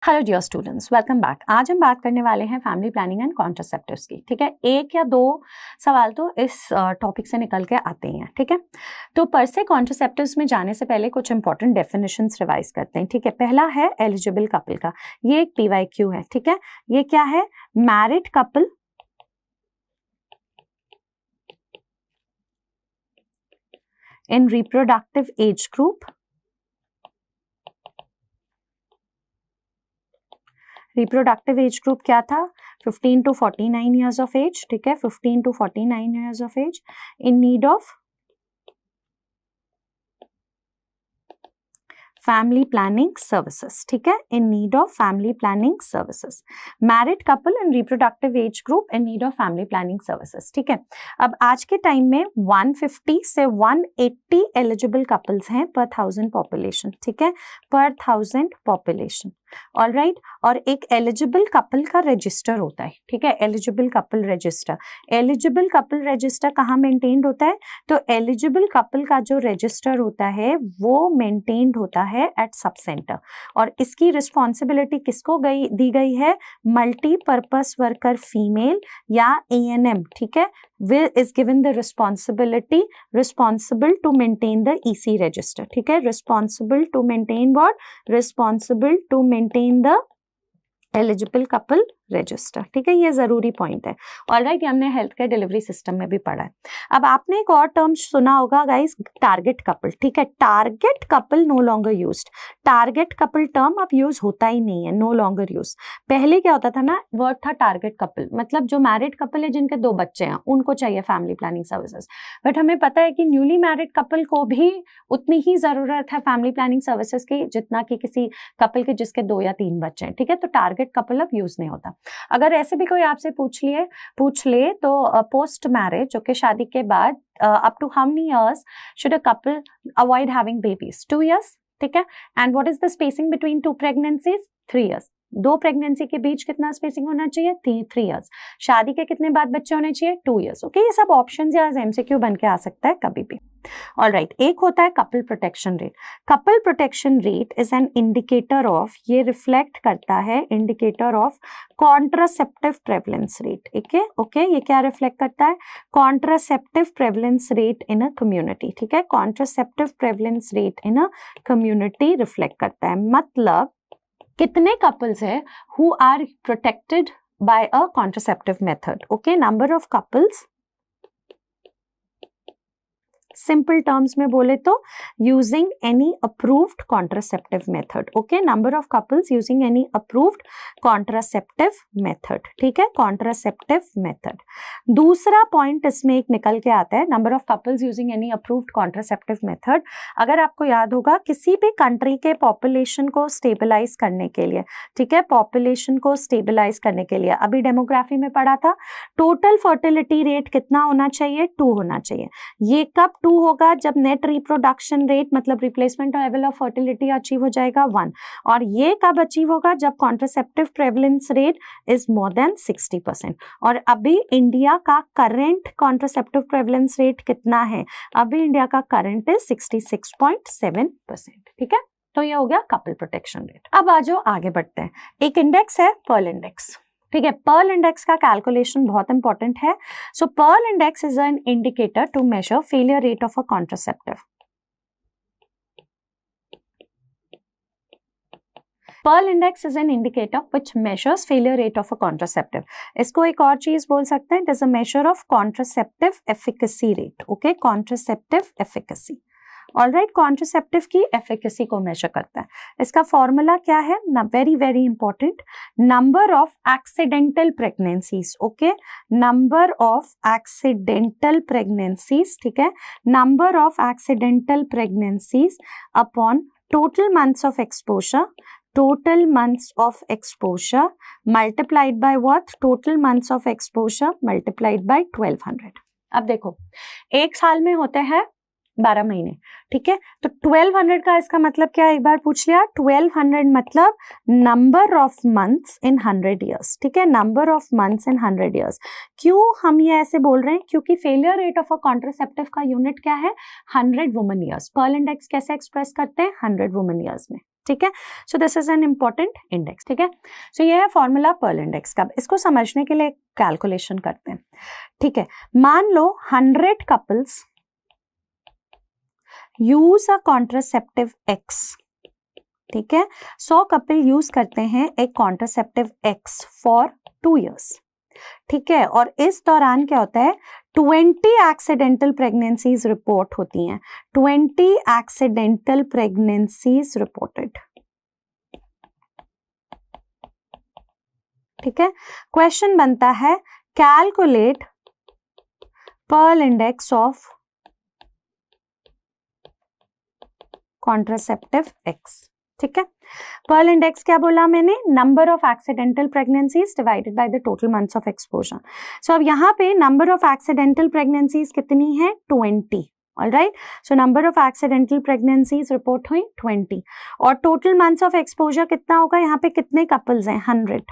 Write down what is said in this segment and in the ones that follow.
Hello dear students, welcome back. आज हम बात करने वाले हैं फैमिली प्लानिंग एंड कॉन्ट्रासेप्टिव्स की। ठीक है, एक या दो सवाल तो इस टॉपिक से निकल के आते ही हैं। ठीक है, तो पर से कॉन्ट्रासेप्टिव्स में जाने से पहले कुछ इंपॉर्टेंट डेफिनेशंस रिवाइज करते हैं। ठीक है, पहला है एलिजिबल कपल का, ये एक PYQ है। ठीक है, ये क्या है? Married couple in reproductive age group, reproductive age group क्या था? 15 to 49 ईयर्स ऑफ एज। ठीक है, 15 to 49 years of age in need of family planning services. ठीक है, in need of family planning services. Married couple in reproductive age group in need of family planning services. ठीक है, अब आज के time में 150 से 180 एलिजिबल कपल्स हैं पर 1000 पॉपुलेशन। ठीक है, पर 1000 पॉपुलेशन। ऑल राइट, और एक एलिजिबल कपल का रजिस्टर होता है। ठीक है, eligible couple register. Eligible couple register कहाँ मेंटेन्ड होता है? तो एलिजिबल कपल का जो रजिस्टर होता है वो मेंटेन्ड होता है एट सब सेंटर, और इसकी रिस्पॉन्सिबिलिटी किसको दी गई है? मल्टीपर्पस वर्कर फीमेल या ANM। ठीक है, is given the responsibility responsible to maintain the EC register. ठीक है, responsible to maintain what? Responsible to maintain the eligible couple register. ठीक है, ये जरूरी पॉइंट है। ऑलराइट, ये हमने हेल्थ केयर डिलीवरी सिस्टम में भी पढ़ा है। अब आपने एक और टर्म सुना होगा गाइस, टारगेट कपल। ठीक है, target couple no longer used. Target couple term अब यूज होता ही नहीं है, नो लॉन्गर यूज। पहले क्या होता था ना, वर्ड था टारगेट कपल, मतलब जो मैरिड कपल है जिनके 2 बच्चे हैं उनको चाहिए फैमिली प्लानिंग सर्विसेज। बट हमें पता है कि न्यूली मैरिड कपल को भी उतनी ही जरूरत है फैमिली प्लानिंग सर्विसेज की जितना कि किसी कपल के जिसके 2 या 3 बच्चे हैं। ठीक है, तो टारगेट कपल अब यूज नहीं होता। अगर ऐसे भी कोई आपसे पूछ ले तो पोस्ट मैरिज, जो कि शादी के बाद up to how many years should a couple avoid having babies? 2 years. ठीक है, and what is the spacing between 2 pregnancies? 3 years. 2 pregnancy के बीच कितना स्पेसिंग होना चाहिए? 3 इयर्स। शादी के कितने बाद बच्चे होने चाहिए? 2 इयर्स। ओके, ये सब ऑप्शंस या MCQ बन के आ सकता है कभी भी। ऑल राइट, एक होता है couple protection rate. Couple protection rate is an indicator of, ये रिफ्लेक्ट करता है, indicator of contraceptive prevalence rate. Okay, ये क्या रिफ्लेक्ट करता है? Contraceptive prevalence rate in a community. ठीक है, contraceptive prevalence rate in a community reflect करता है, मतलब कितने कपल्स है who are protected by a contraceptive method. Okay, number of couples, simple terms में बोले तो using any approved contraceptive method. Okay, number of couples using any approved contraceptive method. ठीक है, कॉन्ट्रासेप्टिव मेथड। दूसरा पॉइंट इसमें एक निकल के आता है, number of couples using any approved contraceptive method. अगर आपको याद होगा, किसी भी कंट्री के पॉपुलेशन को स्टेबलाइज करने के लिए, ठीक है, पॉपुलेशन को स्टेबलाइज करने के लिए, अभी डेमोग्राफी में पढ़ा था, टोटल फर्टिलिटी रेट कितना होना चाहिए? 2 होना चाहिए। ये कब 2 होगा? जब नेट रिप्रोडक्शन रेट मतलब replacement level of fertility achieve हो जाएगा 1। और ये कब अचीव होगा? जब contraceptive prevalence rate is more than 60%। और अभी इंडिया का करंट कॉन्ट्रासेप्टिव प्रेवलेंस रेट कितना है? अभी इंडिया का करंट इज 66.7%। ठीक है, तो ये हो गया कपल प्रोटेक्शन रेट। अब आ जाओ, आगे बढ़ते हैं। एक इंडेक्स है पर्ल इंडेक्स। ठीक है, पर्ल इंडेक्स का कैलकुलेशन बहुत इंपॉर्टेंट है। So Pearl index is an indicator to measure failure rate of a contraceptive. Pearl index is an indicator which measures failure rate of a contraceptive. इसको एक और चीज बोल सकते हैं, it is a measure of contraceptive efficacy rate. Okay, contraceptive efficacy. Alright, contraceptive की efficacy को measure करता है। इसका फॉर्मूला क्या है? Very very important, number of accidental pregnancies. Okay, number of accidental pregnancies. ठीक है, number of accidental pregnancies upon total months of exposure, total months of exposure multiplied by what? Total months of exposure multiplied by 1200। अब देखो, एक साल में होते हैं 12 महीने। ठीक है, तो 1200 का इसका मतलब क्या है? एक बार पूछ लिया। 1200 मतलब number of months in 100 years. ठीक है, number of months in 100 years. क्यों हम ये ऐसे बोल रहे हैं? क्योंकि failure rate of a contraceptive का यूनिट क्या है? 100 वुमन ईयर्स। पर्ल इंडेक्स कैसे एक्सप्रेस करते हैं? 100 वुमन ईयर्स में। ठीक है। So this is an important index, ठीक है। सो ये है फॉर्मूला पर्ल इंडेक्स का। इसको समझने के लिए कैलकुलेशन करते हैं, ठीक है। मान लो 100 couples use a contraceptive X, ठीक है। 100 कपल यूज करते हैं एक कॉन्ट्रासेप्टिव एक्स फॉर 2 years, ठीक है। और इस दौरान क्या होता है, 20 एक्सीडेंटल प्रेगनेंसीज रिपोर्ट होती हैं, 20 एक्सीडेंटल प्रेगनेंसीज रिपोर्टेड, ठीक है। क्वेश्चन बनता है calculate Pearl index of contraceptive X, ठीक है। पर्ल इंडेक्स क्या बोला मैंने, number of accidental pregnancies divided by the total months of exposure. So अब यहाँ पे नंबर ऑफ एक्सीडेंटल प्रेगनेंसीज कितनी है, 20, alright. So number of accidental pregnancies report हुई 20, और टोटल मंथ्स ऑफ एक्सपोजर कितना होगा, यहाँ पे कितने कपल्स हैं, 100,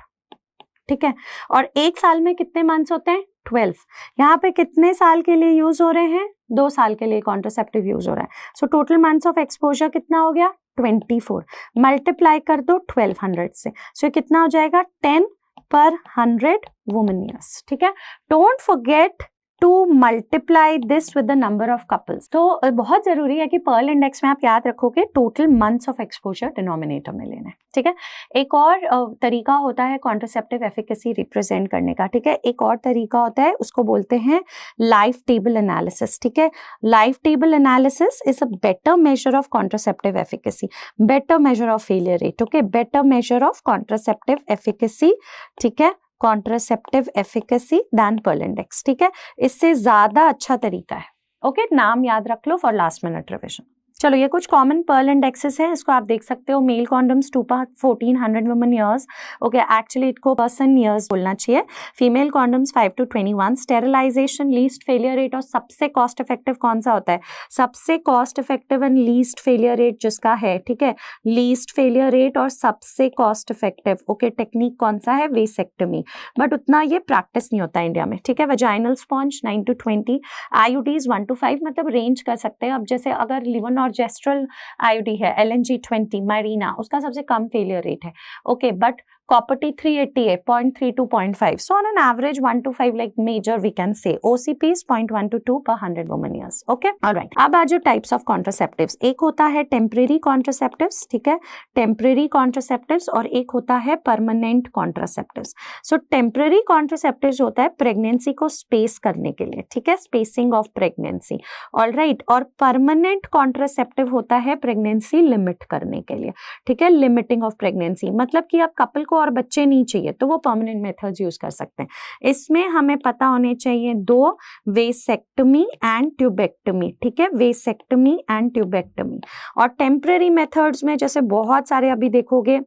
ठीक है। और एक साल में कितने मंथ्स होते हैं, 12। यहाँ पे कितने साल के लिए यूज हो रहे हैं, 2 साल के लिए कॉन्ट्रासेप्टिव यूज हो रहा है। So total months of exposure कितना हो गया, 24, मल्टीप्लाई कर दो 1200 से। सो कितना हो जाएगा, 10 per 100 woman years, ठीक है। Don't forget to multiply this with the number of couples. तो बहुत जरूरी है कि पर्ल इंडेक्स में आप याद रखोगे total months of exposure denominator में लेना है, ठीक है। एक और तरीका होता है कॉन्ट्रासेप्टिव एफिकेसी रिप्रेजेंट करने का, ठीक है। एक और तरीका होता है, उसको बोलते हैं लाइफ टेबल एनालिसिस, ठीक है। Life table analysis is a better measure of contraceptive efficacy, better measure of failure rate, okay, better measure of contraceptive efficacy, ठीक है, contraceptive efficacy than Pearl index, ठीक है। इससे ज्यादा अच्छा तरीका है, ओके। नाम याद रख लो फॉर लास्ट मिनट रिविजन। चलो ये कुछ कॉमन पर्ल इंडेक्सेस है, इसको आप देख सकते हो। Male condoms 1400 women years, okay, actually इनको पर्सन ईयर्स बोलना चाहिए। Female condoms 5 to 21, sterilisation, least failure rate, और सबसे कॉस्ट इफेक्टिव कौन सा होता है, सबसे cost effective and least failure rate जिसका है, ठीक है, लीस्ट फेलियर रेट और सबसे कॉस्ट इफेक्टिव, ओके, टेक्निक कौन सा है, वेसेक्टमी, बट उतना ये प्रैक्टिस नहीं होता इंडिया में, ठीक है। Vaginal sponge 9 to 20, IUDs 1 to 5, मतलब रेंज कर सकते हैं। अब जैसे अगर लिवन और जेस्ट्रल आईयूडी है, LNG 20, मारीना, उसका सबसे कम फेलियर रेट है, ओके, बट कॉपर्टी 380 है, 0.3 to 0.5, so on an average 1 to 5 like major we can say. OCPs 0.1 to 2 per 100 woman years, okay, alright। अब आ जो टाइप्स ऑफ कॉन्ट्रासेप्टिव्स, एक होता है टेम्परेरी कॉन्ट्रासेप्टिव्स, ठीक है, टेम्परेरी कॉन्ट्रासेप्टिव्स, और एक होता है परमानेंट कॉन्ट्रासेप्टिव्स। सो टेम्परेरी कॉन्ट्रासेप्टिव्स होता है प्रेगनेंसी को स्पेस करने के लिए, ठीक है, स्पेसिंग ऑफ प्रेगनेंसी, ऑलराइट। और परमानेंट कॉन्ट्रासेप्टिव होता है प्रेगनेंसी लिमिट करने के लिए, ठीक है, लिमिटिंग ऑफ प्रेगनेंसी, मतलब कि अब कपल को और बच्चे नहीं चाहिए तो वो परमानेंट मेथड्स यूज कर सकते हैं। इसमें हमें पता होने चाहिए 2, वेसेक्टमी एंड ट्यूबेक्टमी, ठीक है, वेसेक्टमी एंड ट्यूबेक्टमी। और टेम्परेरी मेथड्स में जैसे बहुत सारे अभी देखोगे,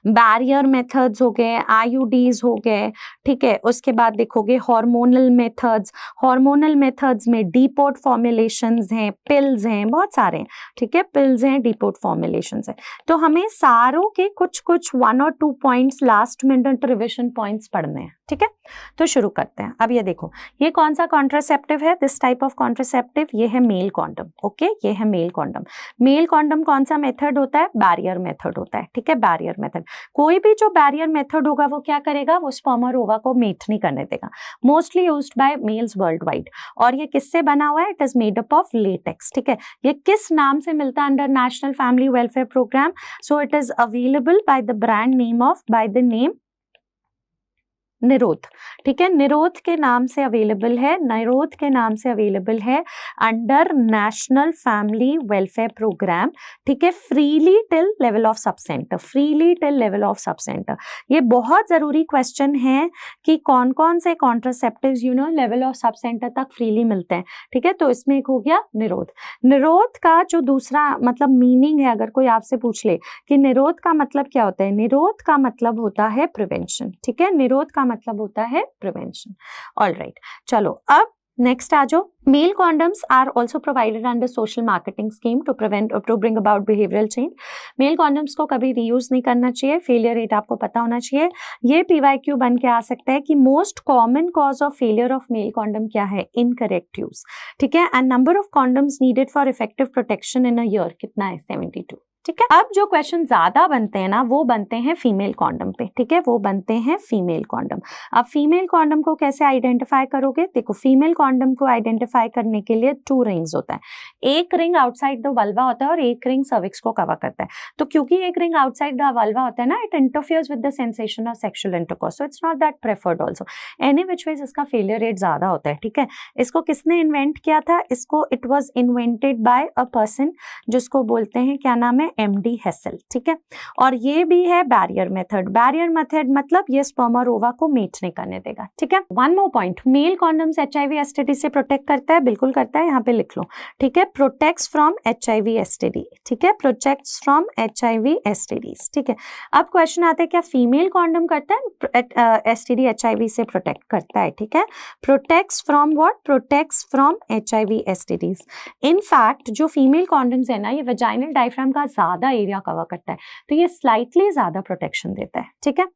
बैरियर मेथड्स हो गए, आईयूडीज हो गए, ठीक है। उसके बाद देखोगे हार्मोनल मेथड्स, हार्मोनल मेथड्स में डीपोर्ट फॉर्मुलेशंस हैं, पिल्स हैं, बहुत सारे हैं, ठीक है, पिल्स हैं, डीपोर्ट फॉर्मुलेशंस हैं। तो हमें सारों के कुछ कुछ 1 or 2 points last minute revision points पढ़ने हैं, ठीक है। तो शुरू करते हैं। अब ये देखो, ये कौन सा कॉन्ट्रासेप्टिव है, दिस टाइप ऑफ कॉन्ट्रासेप्टिव, ये है मेल कॉन्डम, ओके, ये है मेल कॉन्डम। मेल कॉन्डम कौन सा मेथड होता है, बैरियर मेथड होता है, ठीक है, बैरियर मेथड। कोई भी जो बैरियर मेथड होगा वो क्या करेगा, वो स्पर्म और ओवा को मेट नहीं करने देगा। Mostly used by males worldwide. और ये किससे बना हुआ है, it is made up of latex, ठीक है। ये किस नाम से मिलता है under national family welfare programme, so it is available by the brand name of, by the name Nirodh, ठीक है, निरोध के नाम से अवेलेबल है, निरोध के नाम से अवेलेबल है under national family welfare programme, ठीक है, freely till level of sub centre, freely till level of sub centre. ये बहुत जरूरी क्वेश्चन है कि कौन कौन से contraceptives level of sub centre तक फ्रीली मिलते हैं, ठीक है। तो इसमें एक हो गया निरोध। निरोध का जो दूसरा मतलब मीनिंग है, अगर कोई आपसे पूछ ले कि निरोध का मतलब क्या होता है, निरोध का मतलब होता है प्रिवेंशन, ठीक है, निरोध का मतलब होता है प्रिवेंशन, ऑलराइट। चलो अब नेक्स्ट आ जाओ। Male condoms are also provided under social marketing scheme to prevent to bring about behavioural change. Male condoms को कभी रीयूज नहीं करना चाहिए, फेलियर रेट आपको पता होना चाहिए। ये PYQ बन के आ सकता है कि most common cause of failure of male condom क्या है, इनकरेक्ट यूज, ठीक है। And number of condoms needed for effective protection in a year कितना है, 72, ठीक है। अब जो क्वेश्चन ज्यादा बनते हैं ना वो बनते हैं फीमेल कॉन्डम पे, ठीक है, वो बनते हैं फीमेल कॉन्डम। अब फीमेल कॉन्डम को कैसे आइडेंटिफाई करोगे? देखो, फीमेल कॉन्डम को आइडेंटिफाई करने के लिए 2 रिंग्स होता है, एक रिंग आउटसाइड द वल्वा होता है और एक रिंग सर्विक्स को कवर करता है। तो क्योंकि एक रिंग आउटसाइड द वल्वा होता है ना, it interferes with the sensation of sexual intercourse, so it's not that preferred also. Any which ways इसका फेलियर रेट ज्यादा होता है, ठीक है। इसको किसने इन्वेंट किया था? इसको it was invented by a person जिसको बोलते हैं, क्या नाम है, MD हेसल, ठीक है। और ये भी है बैरियर मेथड। बैरियर मेथड मतलब ये स्पर्म और ओवा को मेट नहीं करने देगा, ठीक है। One more point, male condoms HIV STD से प्रोटेक्ट करता है, बिल्कुल करता है, यहाँ पे लिख लो, ठीक है, प्रोटेक्ट्स फ्रॉम HIV STD, ठीक है, प्रोटेक्ट्स फ्रॉम HIV STDs, ठीक है। अब क्वेश्चन आता है क्या फीमेल कॉन्डम करता है STD HIV से प्रोटेक्ट करता है, ठीक है। Protects from what? Protects from HIV STDs। In fact जो फीमेल कॉन्डम्स है ना, ये वेजाइनल डायफ्राम का ज्यादा एरिया कवर करता है, तो ये स्लाइटली ज्यादा प्रोटेक्शन देता है, ठीक है।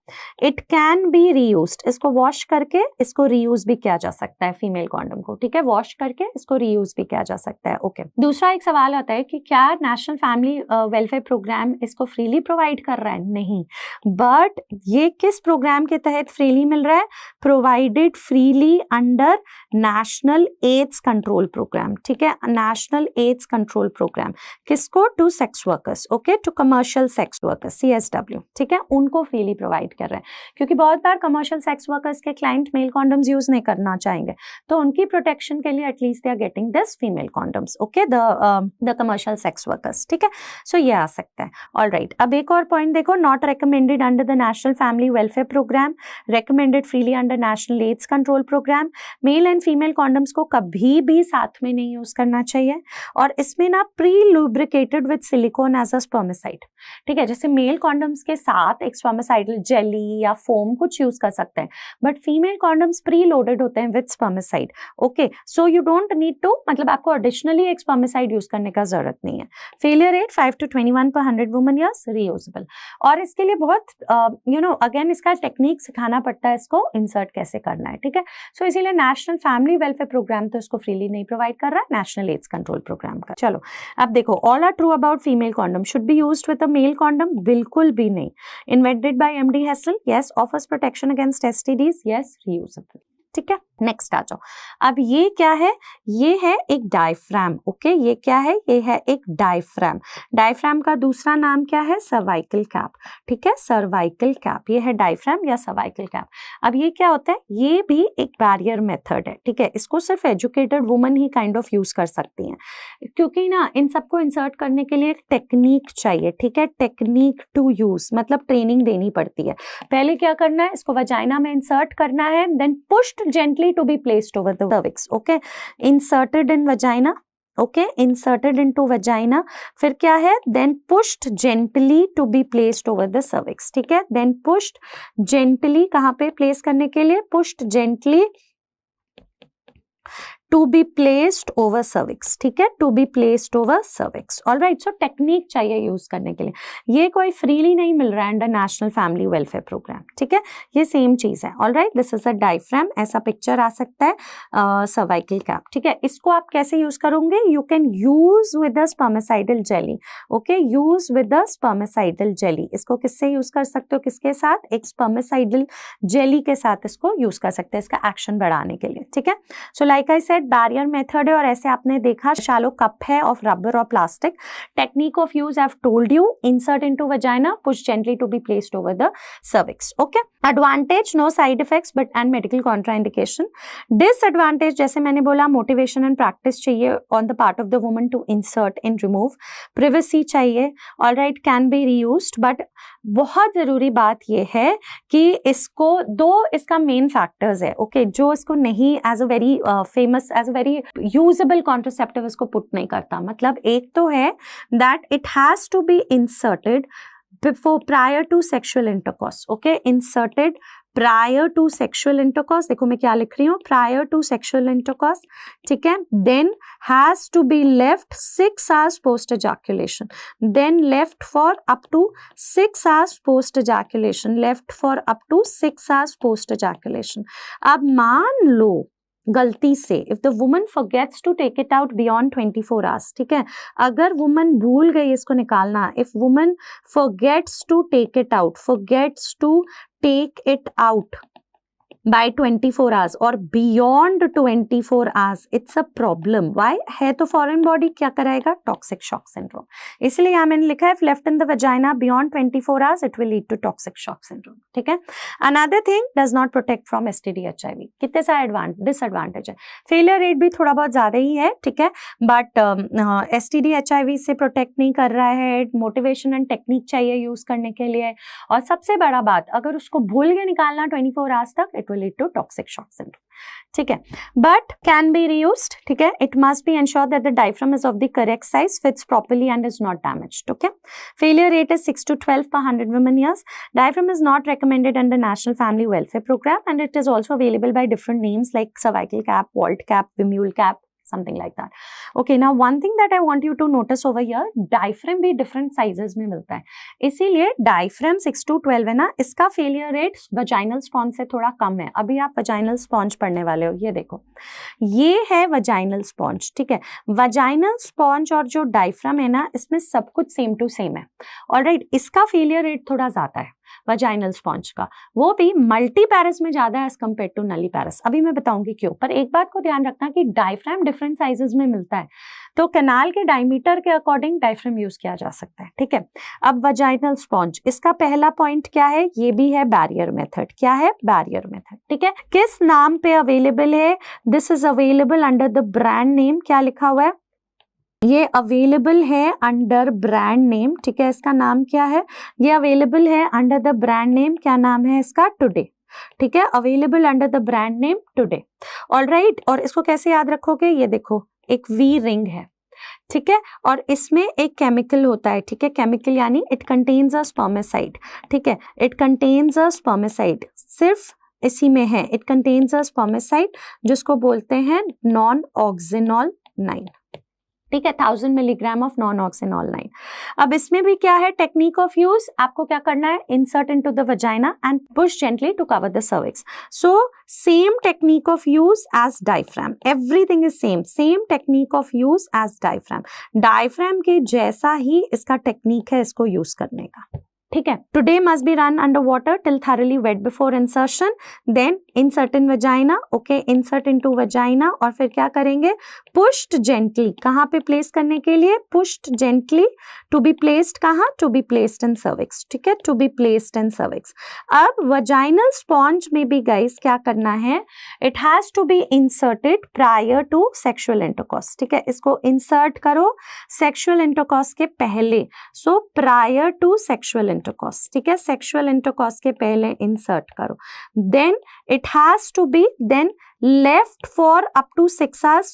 इट कैन बी रीयूज्ड, इसको वॉश करके इसको रीयूज भी किया जा सकता है फीमेल कॉन्डम को, ठीक है, वॉश करके इसको रीयूज भी किया जा सकता है, ओके। दूसरा एक सवाल आता है कि क्या नेशनल फैमिली वेलफेयर प्रोग्राम इसको फ्रीली प्रोवाइड कर रहा है? नहीं, बट ये किस प्रोग्राम के तहत फ्रीली मिल रहा है? Provided freely under national AIDS control programme, ठीक है, नेशनल एड्स कंट्रोल प्रोग्राम। किसको? To sex workers, okay, to commercial sex workers, CSW, ठीक है, उनको फ्रीली प्रोवाइड कर रहे हैं, क्योंकि बहुत बार कमर्शियल सेक्स वर्कर्स के क्लाइंट मेल कॉन्डम्स यूज नहीं करना चाहेंगे, तो उनकी प्रोटेक्शन के लिए at least they are getting this female condoms, okay, the commercial sex workers, ठीक है। सो ये आ सकता है। ऑलराइट, अब एक और पॉइंट देखो, not recommended under the national family welfare programme, recommended freely under national AIDS control programme. Male and female condoms को कभी भी साथ में नहीं यूज करना चाहिए, और इसमें ना pre lubricated with silicone as a spermicide, ठीक है। जैसे मेल कॉन्डम्स के साथ एक स्पर्मिसाइडल जेली या फोम कुछ यूज कर सकते हैं, but female condoms pre loaded होते हैं with spermicide, okay. So you don't need to, मतलब आपको एडिशनली एक स्पर्मिसाइड यूज करने का जरूरत नहीं है। Failure rate 5 to 21 per 100 woman years, reusable. और इसके लिए बहुत अगेन इसका टेक्निक सिखाना पड़ता है, इसको इंसर्ट कैसे करना है, ठीक है। सो इसीलिए नेशनल फैमिली वेलफेयर प्रोग्राम तो इसको फ्रीली नहीं प्रोवाइड कर रहा है, नेशनल एड्स कंट्रोल प्रोग्राम का। चलो अब देखो, all are true about female condom, should be used with a male condom, बिल्कुल भी नहीं। Invented by MD Hessel, yes. Offers protection against STDs, yes. Reusable, ठीक है। नेक्स्ट आ जाओ। अब ये क्या है? ये है एक डायफ्राम, ओके। ये क्या है? ये है एक डायफ्राम। डायफ्राम का दूसरा नाम क्या है? सर्वाइकल कैप, ठीक है, सर्वाइकल कैप। ये है डायफ्राम या सर्वाइकल कैप। अब ये क्या होता है? ये भी एक बैरियर मेथड है, ठीक है। इसको सिर्फ educated woman he kind of use कर सकती हैं, क्योंकि ना इन सबको इंसर्ट करने के लिए एक टेक्निक चाहिए, ठीक है, टेक्निक टू यूज, मतलब ट्रेनिंग देनी पड़ती है। पहले क्या करना है? इसको वजाइना में इंसर्ट करना है, then pushed gently to be placed over the cervix, okay, inserted in vagina, okay, inserted into vagina, फिर क्या है? then pushed gently to be placed over the cervix, ठीक है, then pushed gently, कहाँ पे प्लेस करने के लिए? pushed gently to be placed over cervix, ठीक है, to be placed over cervix, alright। so technique चाहिए यूज करने के लिए, ये कोई फ्रीली नहीं मिल रहा है under national family welfare programme, ठीक है, ये सेम चीज है, alright. This is a diaphragm, ऐसा पिक्चर आ सकता है सर्वाइकल कैप, ठीक है। इसको आप कैसे यूज करोगे? You can use with a spermicidal jelly, okay, use with a spermicidal jelly. इसको किससे यूज कर सकते हो? किसके साथ? एक स्पर्मिसाइडल जेली के साथ इसको यूज कर सकते हैं, इसका एक्शन बढ़ाने के लिए, ठीक है। So like I said, barrier method है, और ऐसे आपने देखा शैलो कप है ऑफ रबर और plastic. Technique of use I have told you, insert into vagina, push gently to be placed over the cervix, okay. Advantage, no side effects but and medical contraindication. Disadvantage, जैसे मैंने बोला, motivation and practice चाहिए on the part of the woman to insert and remove, privacy चाहिए, alright, can B reused, but बहुत जरूरी बात यह है कि इसको इसका मेन फैक्टर्स है, ओके, जो इसको नहीं as a very famous, as a very usable contraceptive इसको पुट नहीं करता। मतलब एक तो है that it has to be inserted before, prior to sexual intercourse, okay, inserted prior to sexual intercourse. देखो मैं क्या लिख रही हूँ, प्रायर टू सेक्सुअल इंटरकोर्स, ठीक है। Then has to be left 6 hours post ejaculation, then left for up to 6 hours post ejaculation, left for up to 6 hours post ejaculation. अब मान लो गलती से, if the woman forgets to take it out beyond 24 hours, ठीक है, अगर woman भूल गई इसको निकालना, if woman forgets to take it out, forgets to take it out by 24 hours or beyond 24 hours, it's a problem. Why? है तो foreign body, क्या कराएगा? Toxic shock syndrome. इसलिए यहाँ मैंने लिखा है if left in the vagina beyond 24 hours, it will lead to toxic shock syndrome. ठीक है. Another thing, does not protect from STD HIV. कितने सारे डिसएडवांटेज है? फेलियर रेट भी थोड़ा बहुत ज्यादा ही है, ठीक है, बट STD HIV से प्रोटेक्ट नहीं कर रहा है, मोटिवेशन एंड टेक्निक चाहिए यूज करने के लिए, और सबसे बड़ा बात, अगर उसको भूल के निकालना 24 आवर्स तक, it will lead to toxic shock syndrome. ठीक है, but can be reused. ठीक है, it must be ensured that the diaphragm is of the correct size, fits properly and is not damaged. Okay, failure rate is 6 to 12 per 100 women years. Diaphragm is not recommended under National Family Welfare Program, and it is also available by different names like cervical cap, vault cap, Vimule cap, something like that. Okay, now one thing that I want you to notice over here, diaphragm भी different sizes में मिलता है, इसीलिए diaphragm 6 to 12 है ना, इसका failure rate vaginal sponge से थोड़ा कम है. अभी आप vaginal sponge पढ़ने वाले हो, ये देखो, ये है vaginal sponge, ठीक है, vaginal sponge और जो diaphragm है ना, इसमें सब कुछ same to same है. Alright, इसका failure rate थोड़ा ज़्यादा है वजाइनल स्पॉन्ज का, वो भी मल्टीपैरस में ज्यादा है एज कम्पेयर टू नलीपैरस. अभी मैं बताऊंगी क्यों, पर एक बात को ध्यान रखना कि डायफ्राम डिफरेंट साइजेस में मिलता है, तो कैनाल के डायमीटर के अकॉर्डिंग डायफ्राम यूज किया जा सकता है. ठीक है, अब वजाइनल स्पॉन्ज, इसका पहला पॉइंट क्या है, ये भी है बैरियर मेथड. क्या है? Barrier method. ठीक है, किस नाम पे अवेलेबल है? This is available under the brand name. क्या लिखा हुआ है? ये अवेलेबल है अंडर ब्रांड नेम. ठीक है, इसका नाम क्या है? ये अवेलेबल है अंडर द ब्रांड नेम. क्या नाम है इसका? टुडे. ठीक है, available under the brand name today. Alright, और इसको कैसे याद रखोगे? ये देखो, एक वी रिंग है, ठीक है, और इसमें एक केमिकल होता है. ठीक है, केमिकल यानी इट कंटेन्स अ स्पर्मेसाइड. ठीक है, इट कंटेन्स अ स्पर्मेसाइड, सिर्फ इसी में है. इट कंटेन्स अ स्पर्मेसाइड जिसको बोलते हैं नॉन ऑक्सिनॉल 9. ठीक है, 1000 मिलीग्राम ऑफ नॉन ऑक्सिनॉल 9. अब इसमें भी क्या है टेक्निक ऑफ यूज? आपको क्या करना है? Insert into the vagina and push gently to cover the cervix. So same technique of use as diaphragm, everything is same. Same technique of use as diaphragm. Diaphragm के जैसा ही इसका technique है इसको use करने का. ठीक है, today must be run under water till thoroughly wet before insertion, then insert in vagina. Okay, insert into vagina, और फिर क्या करेंगे? Pushed gently. कहाँ पे प्लेस करने के लिए? Pushed gently. To be placed कहाँ? To be placed in cervix. ठीक है, to be placed in cervix. अब वजाइनल स्पॉन्ज में भी गाइस क्या करना है? It has to be inserted prior to sexual intercourse. ठीक है, इसको इंसर्ट करो सेक्सुअल इंटरकॉर्स के पहले. So prior to sexual intercourse. ठीक है, सेक्सुअल इंटरकॉर्स के पहले इंसर्ट करो. Then it has to be then left for up to 6 hours,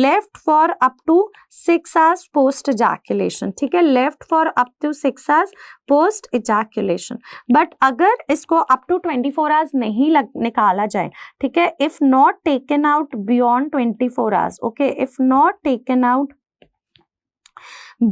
left for up to 6 hours post ejaculation. ठीक है, left for up to 6 hours post ejaculation. But अगर इसको up to 24 hours नहीं निकाला जाए, ठीक है, if not taken out beyond 24 hours, okay, if not taken out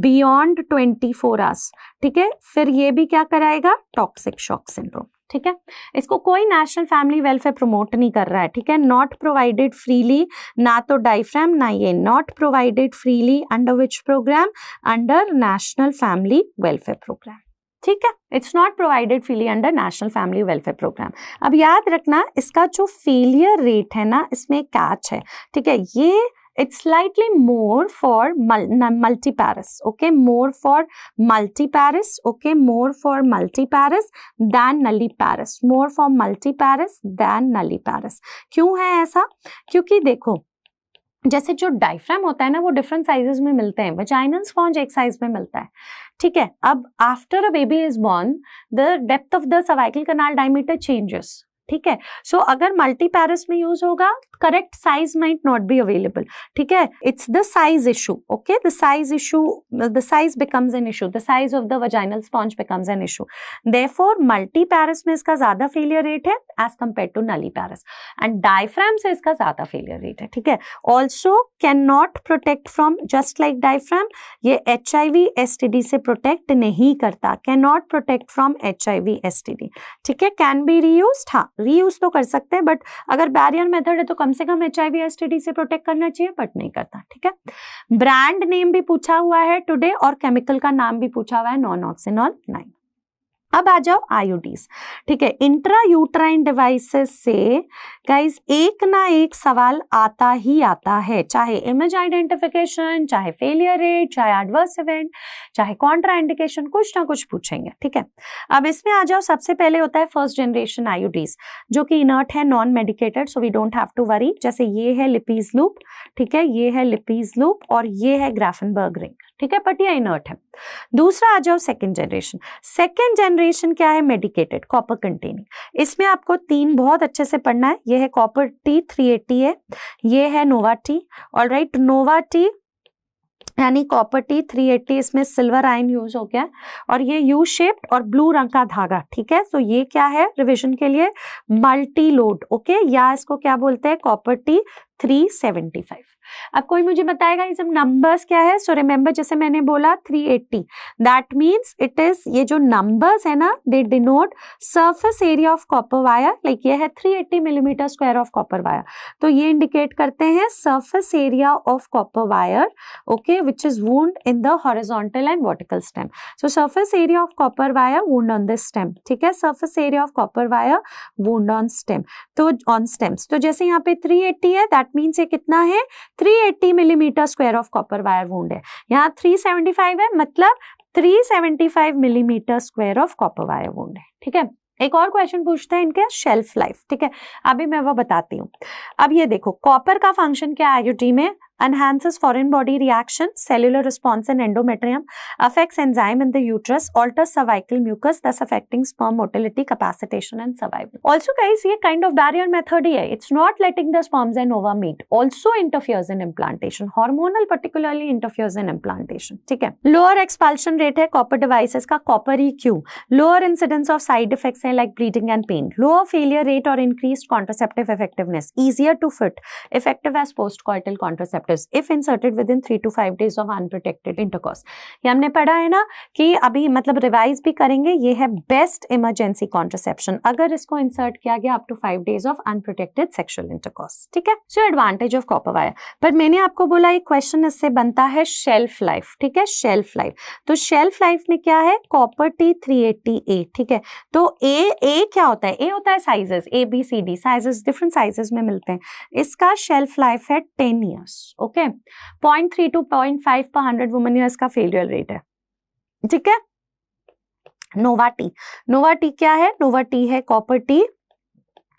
beyond 24 hours, ठीक है, फिर ये भी क्या कराएगा? Toxic shock syndrome. ठीक है, इसको कोई नेशनल फैमिली वेलफेयर प्रमोट नहीं कर रहा है. ठीक है, नॉट प्रोवाइडेड फ्रीली, ना तो डायफ्राम ना ये. Not provided freely under which programme? Under national family welfare programme. ठीक है, it's not provided freely under national family welfare programme. अब याद रखना, इसका जो फेलियर रेट है ना, इसमें कैच है. ठीक है, ये it's slightly more for multiparous. Okay, more for multiparous. Okay, more for multiparous than nulliparous. More for multiparous than nulliparous. क्यों है ऐसा? क्योंकि देखो, जैसे जो डायफ्राम होता है ना, वो डिफरेंट साइजेस में मिलते हैं. वजाइनल स्पॉन्ज एक साइज में मिलता है. ठीक है, अब after a baby is born, the depth of the cervical canal diameter changes. ठीक है, सो अगर मल्टीपैरस में यूज होगा, correct size might not be available. ठीक है, it's the size issue. Okay, the size issue, the size becomes an issue, the size of the vaginal sponge becomes an issue. Therefore multiparous में इसका ज्यादा failure rate है as compare to nulliparous, and diaphragm से इसका ज्यादा failure rate है. ठीक है, also can not protect from, just like diaphragm, ये HIV STD से प्रोटेक्ट नहीं करता. Can not protect from HIV STD. ठीक है, कैन बी रीयूज्ड. हाँ, रीयूज तो कर सकते हैं, बट अगर बैरियर मेथड है तो कम से कम HIV STD से प्रोटेक्ट करना चाहिए, बट नहीं करता, ठीक है। ब्रांड नेम भी पूछा हुआ है टुडे और केमिकल का नाम भी पूछा हुआ है, नॉनऑक्सिनॉल 9। अब आ जाओ आईयूडीज, ठीक है। इंट्रा यूट्राइन डिवाइसेस से गाइस एक ना एक सवाल आता ही आता है, चाहे इमेज आइडेंटिफिकेशन, चाहे फेलियर रेट, चाहे एडवर्स इवेंट, चाहे कॉन्ट्राइंडिकेशन, कुछ ना कुछ पूछेंगे, ठीक है। अब इसमें आ जाओ, सबसे पहले होता है फर्स्ट जनरेशन आईयूडीज जो कि इनर्ट है, non medicated, so we don't have to worry. जैसे ये है लिपीज लूप, ठीक है, ये है लिपीज लूप और ये है ग्राफेनबर्ग रिंग, ठीक है, बट ये इनर्ट है। दूसरा आ जाओ सेकेंड जनरेशन। सेकेंड जनरेशन क्या है? Medicated, copper containing. इसमें आपको 3 बहुत अच्छे से पढ़ना है। ये है कॉपर टी 380 है, ये है नोवा टी, ऑलराइट। नोवा टी यानी कॉपर टी 380, इसमें सिल्वर आयन यूज हो गया और ये यू शेप्ड और ब्लू रंग का धागा, ठीक है। तो ये क्या है रिविजन के लिए? मल्टी लोड, ओके, या इसको क्या बोलते हैं? Copper T 375। अब कोई मुझे बताएगा ये सब नंबर्स क्या है? सो रिमेंबर, जैसे मैंने बोला 380, दैट मीन्स इट इज, ये जो नंबर्स है ना, they denote surface area of copper wire. Like ये है 380 millimetre square of copper wire, तो ये इंडिकेट करते हैं surface area of copper wire, okay, which is wound in the horizontal and vertical stem. So surface area of copper wire wound on this stem, ठीक है, surface area of copper wire wound on stem, तो on stems. तो जैसे यहाँ पे 380 है, that means ये कितना है? 380 millimetre square of copper wire wound है। यहाँ 375 है, मतलब 375 millimetre square of copper wire wound है, ठीक है। एक और क्वेश्चन पूछते हैं इनके शेल्फ लाइफ, ठीक है, अभी मैं वो बताती हूँ। अब ये देखो, कॉपर का फंक्शन क्या है आईयूडी में? enhances foreign body reaction, cellular response in endometrium, affects enzyme in the uterus, alters cervical mucus, thus affecting sperm motility, capacitation and survival. Also guys, ये kind of barrier method ही है. It's not letting the sperms and ova meet. Also interferes in implantation. Hormonal particularly interferes in implantation. ठीक है. Lower expulsion rate है copper devices का, copper EQ. Lower incidence of side effects है like bleeding and pain. Lower failure rate or increased contraceptive effectiveness. Easier to fit. Effective as postcoital contraceptive. If inserted within 3 to 5 days of unprotected intercourse. ये हमने पढ़ा है ना कि अभी मतलब revise भी करेंगे, ये है बेस्ट इमरजेंसी कॉन्ट्रासेप्शन अगर इसको इंसर्ट किया गया up to 5 days of unprotected sexual intercourse, ठीक है। So advantage of copper wire, पर मैंने आपको बोला एक क्वेश्चन इससे बनता है शेल्फ लाइफ, ठीक है, शेल्फ लाइफ। तो शेल्फ लाइफ में क्या है? कॉपर टी 380A, ठीक है। तो ए क्या होता है? ए होता है sizes, ABCD sizes, different sizes में मिलते हैं। इसका शेल्फ लाइफ है 10 years, okay. 0.3 to 0.5 per 100 women years का फेलियर रेट है, ठीक है। नोवा टी, नोवा टी क्या है? नोवा टी है कॉपर टी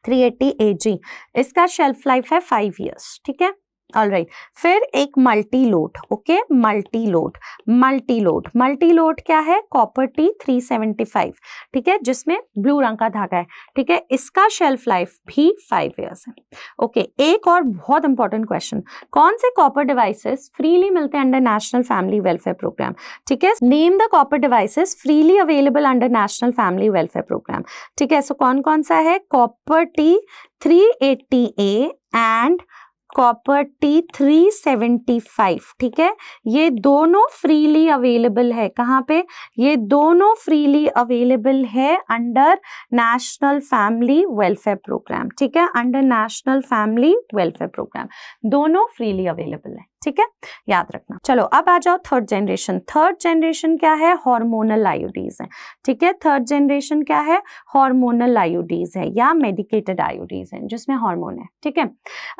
380AG, इसका शेल्फ लाइफ है 5 years, ठीक है। ऑलराइट, फिर एक multi load, okay, multi load, multi load, multi load क्या है? कॉपर टी 375, ठीक है, जिसमें ब्लू रंग का धागा है, ठीक है, इसका शेल्फ लाइफ भी 5 years है, ओके। एक और बहुत इंपॉर्टेंट क्वेश्चन, कौन से कॉपर डिवाइसेस फ्रीली मिलते हैं under national family welfare programme, ठीक है। Name the copper devices freely available under national family welfare programme, ठीक है। सो कौन कौन सा है? Copper T 380A and copper T 375, ठीक है। ये दोनों फ्रीली अवेलेबल है, कहाँ पे? ये दोनों फ्रीली अवेलेबल है under national family welfare programme, ठीक है, under national family welfare programme दोनों फ्रीली अवेलेबल है, ठीक है, याद रखना। चलो अब आ जाओ थर्ड जनरेशन। थर्ड जनरेशन क्या है? हार्मोनल आईयूडीज है, ठीक है। थर्ड जनरेशन क्या है? हार्मोनल आईयूडीज है या मेडिकेटेड आईयूडीज है जिसमें हार्मोन है, ठीक है।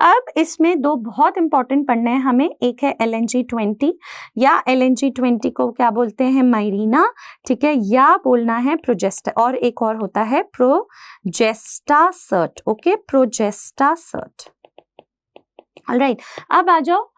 अब इसमें 2 बहुत इंपॉर्टेंट पढ़ने हैं हमें, एक है LNG-20 या LNG-20 को क्या बोलते हैं? मायरीना, ठीक है, या बोलना है प्रोजेस्टा, और एक और होता है प्रोजेस्टासर्ट, ओके, प्रोजेस्टासर्ट। ऑलराइट, अब आ जाओ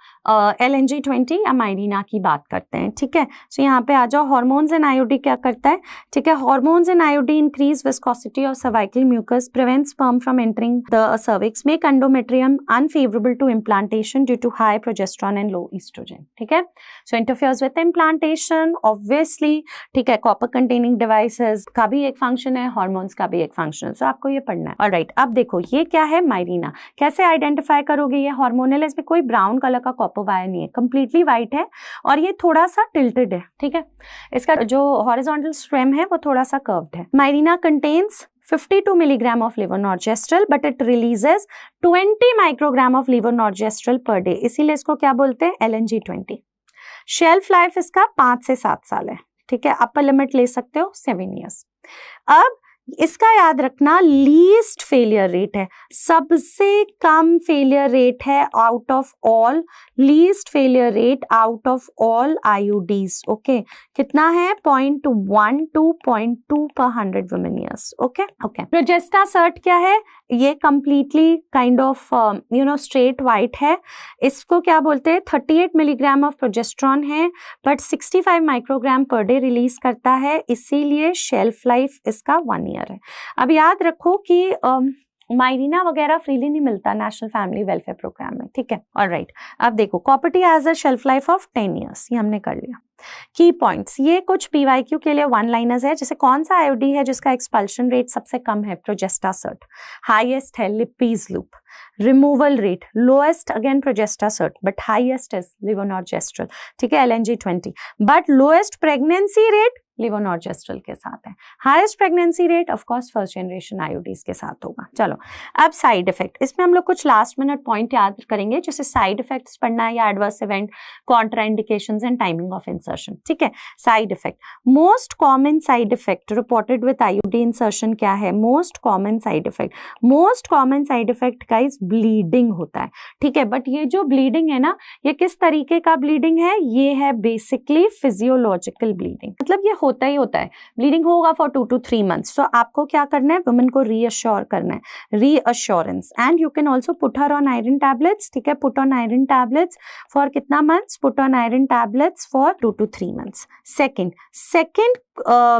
LNG-20 या मायरीना की बात करते हैं, ठीक है। सो यहाँ पे आ जाओ, हार्मोन्स इन आईयूडी क्या करता है, ठीक है। Hormones in IUD increase viscosity of cervical mucus, prevent sperm from entering the cervix, make endometrium unfavourable to implantation due to high progesterone and low oestrogen, ठीक है। So interferes with implantation obviously, ठीक है। Copper containing devices का भी एक function है, hormones का भी एक फंक्शन है, सो आपको ये पढ़ना है। ऑलराइट, अब देखो ये क्या है? मायरीना। कैसे आइडेंटिफाई करोगे? ये हार्मोनल है, इसमें कोई ब्राउन कलर का कॉपर वायर नहीं है, कंप्लीटली व्हाइट है और ये थोड़ा सा टिल्टेड है, ठीक है। इसका जो हॉरिजॉन्टल स्टेम है वो थोड़ा सा कर्व्ड है। मायरीना contains 52 milligram of levonorgestrel, but it releases 20 microgram of levonorgestrel per day, इसीलिए इसको क्या बोलते हैं, LNG20। शेल्फ लाइफ इसका 5 से 7 साल है, ठीक है। अपर लिमिट ले सकते हो 7 years। अब इसका याद रखना लीस्ट फेलियर रेट है, सबसे कम फेलियर रेट है out of all, least failure rate out of all IUDs. Okay, कितना है, 0.1 to 0.2 per 100 women years। Okay okay. Progestasert क्या है, ये completely kind of straight white है। इसको क्या बोलते हैं, 38 मिलीग्राम ऑफ प्रोजेस्ट्रॉन है, but 65 microgram per day release करता है, इसीलिए शेल्फ लाइफ इसका 1 year है। अब याद रखो कि माइरिना वगैरह फ्रीली नहीं मिलता नेशनल फैमिली वेलफेयर प्रोग्राम में, ठीक है। ऑलराइट, अब देखो copper T has a shelf life of 10 years, ये हमने कर लिया। की पॉइंट्स, ये कुछ पीवाईक्यू के लिए 1-liners है, जैसे कौन सा आईओडी है जिसका एक्सपल्शन रेट सबसे कम है, प्रोजेस्टा सर्ट, हाईएस्ट है Lippes loop, removal rate lowest again Progestasert, but highest is levonorgestrel, ठीक है, LNG20, but lowest pregnancy rate levonorgestrel के साथ है, highest pregnancy rate of course first generation IODs के साथ होगा। चलो अब साइड इफेक्ट, इसमें हम लोग कुछ लास्ट मिनट पॉइंट याद करेंगे, जैसे साइड इफेक्ट्स पढ़ना है या adverse event, contraindications and timing of insertion, ठीक है। Side effect, most common side effect reported with IOD insertion क्या है, most common side effect, most common side effect guys bleeding होता है, ठीक है। बट ये जो ब्लीडिंग है ना, ये किस तरीके का ब्लीडिंग है, ये है बेसिकली फिजियोलॉजिकल ब्लीडिंग, मतलब ये होता ही होता है, ब्लीडिंग होगा फॉर 2 to 3 months। तो आपको क्या करना है, वुमेन को रीअश्योर करना है, reassurance, and you can also put her on iron tablets, ठीक है, put on iron tablets for कितना months, put on iron tablets for 2 to 3 months। Second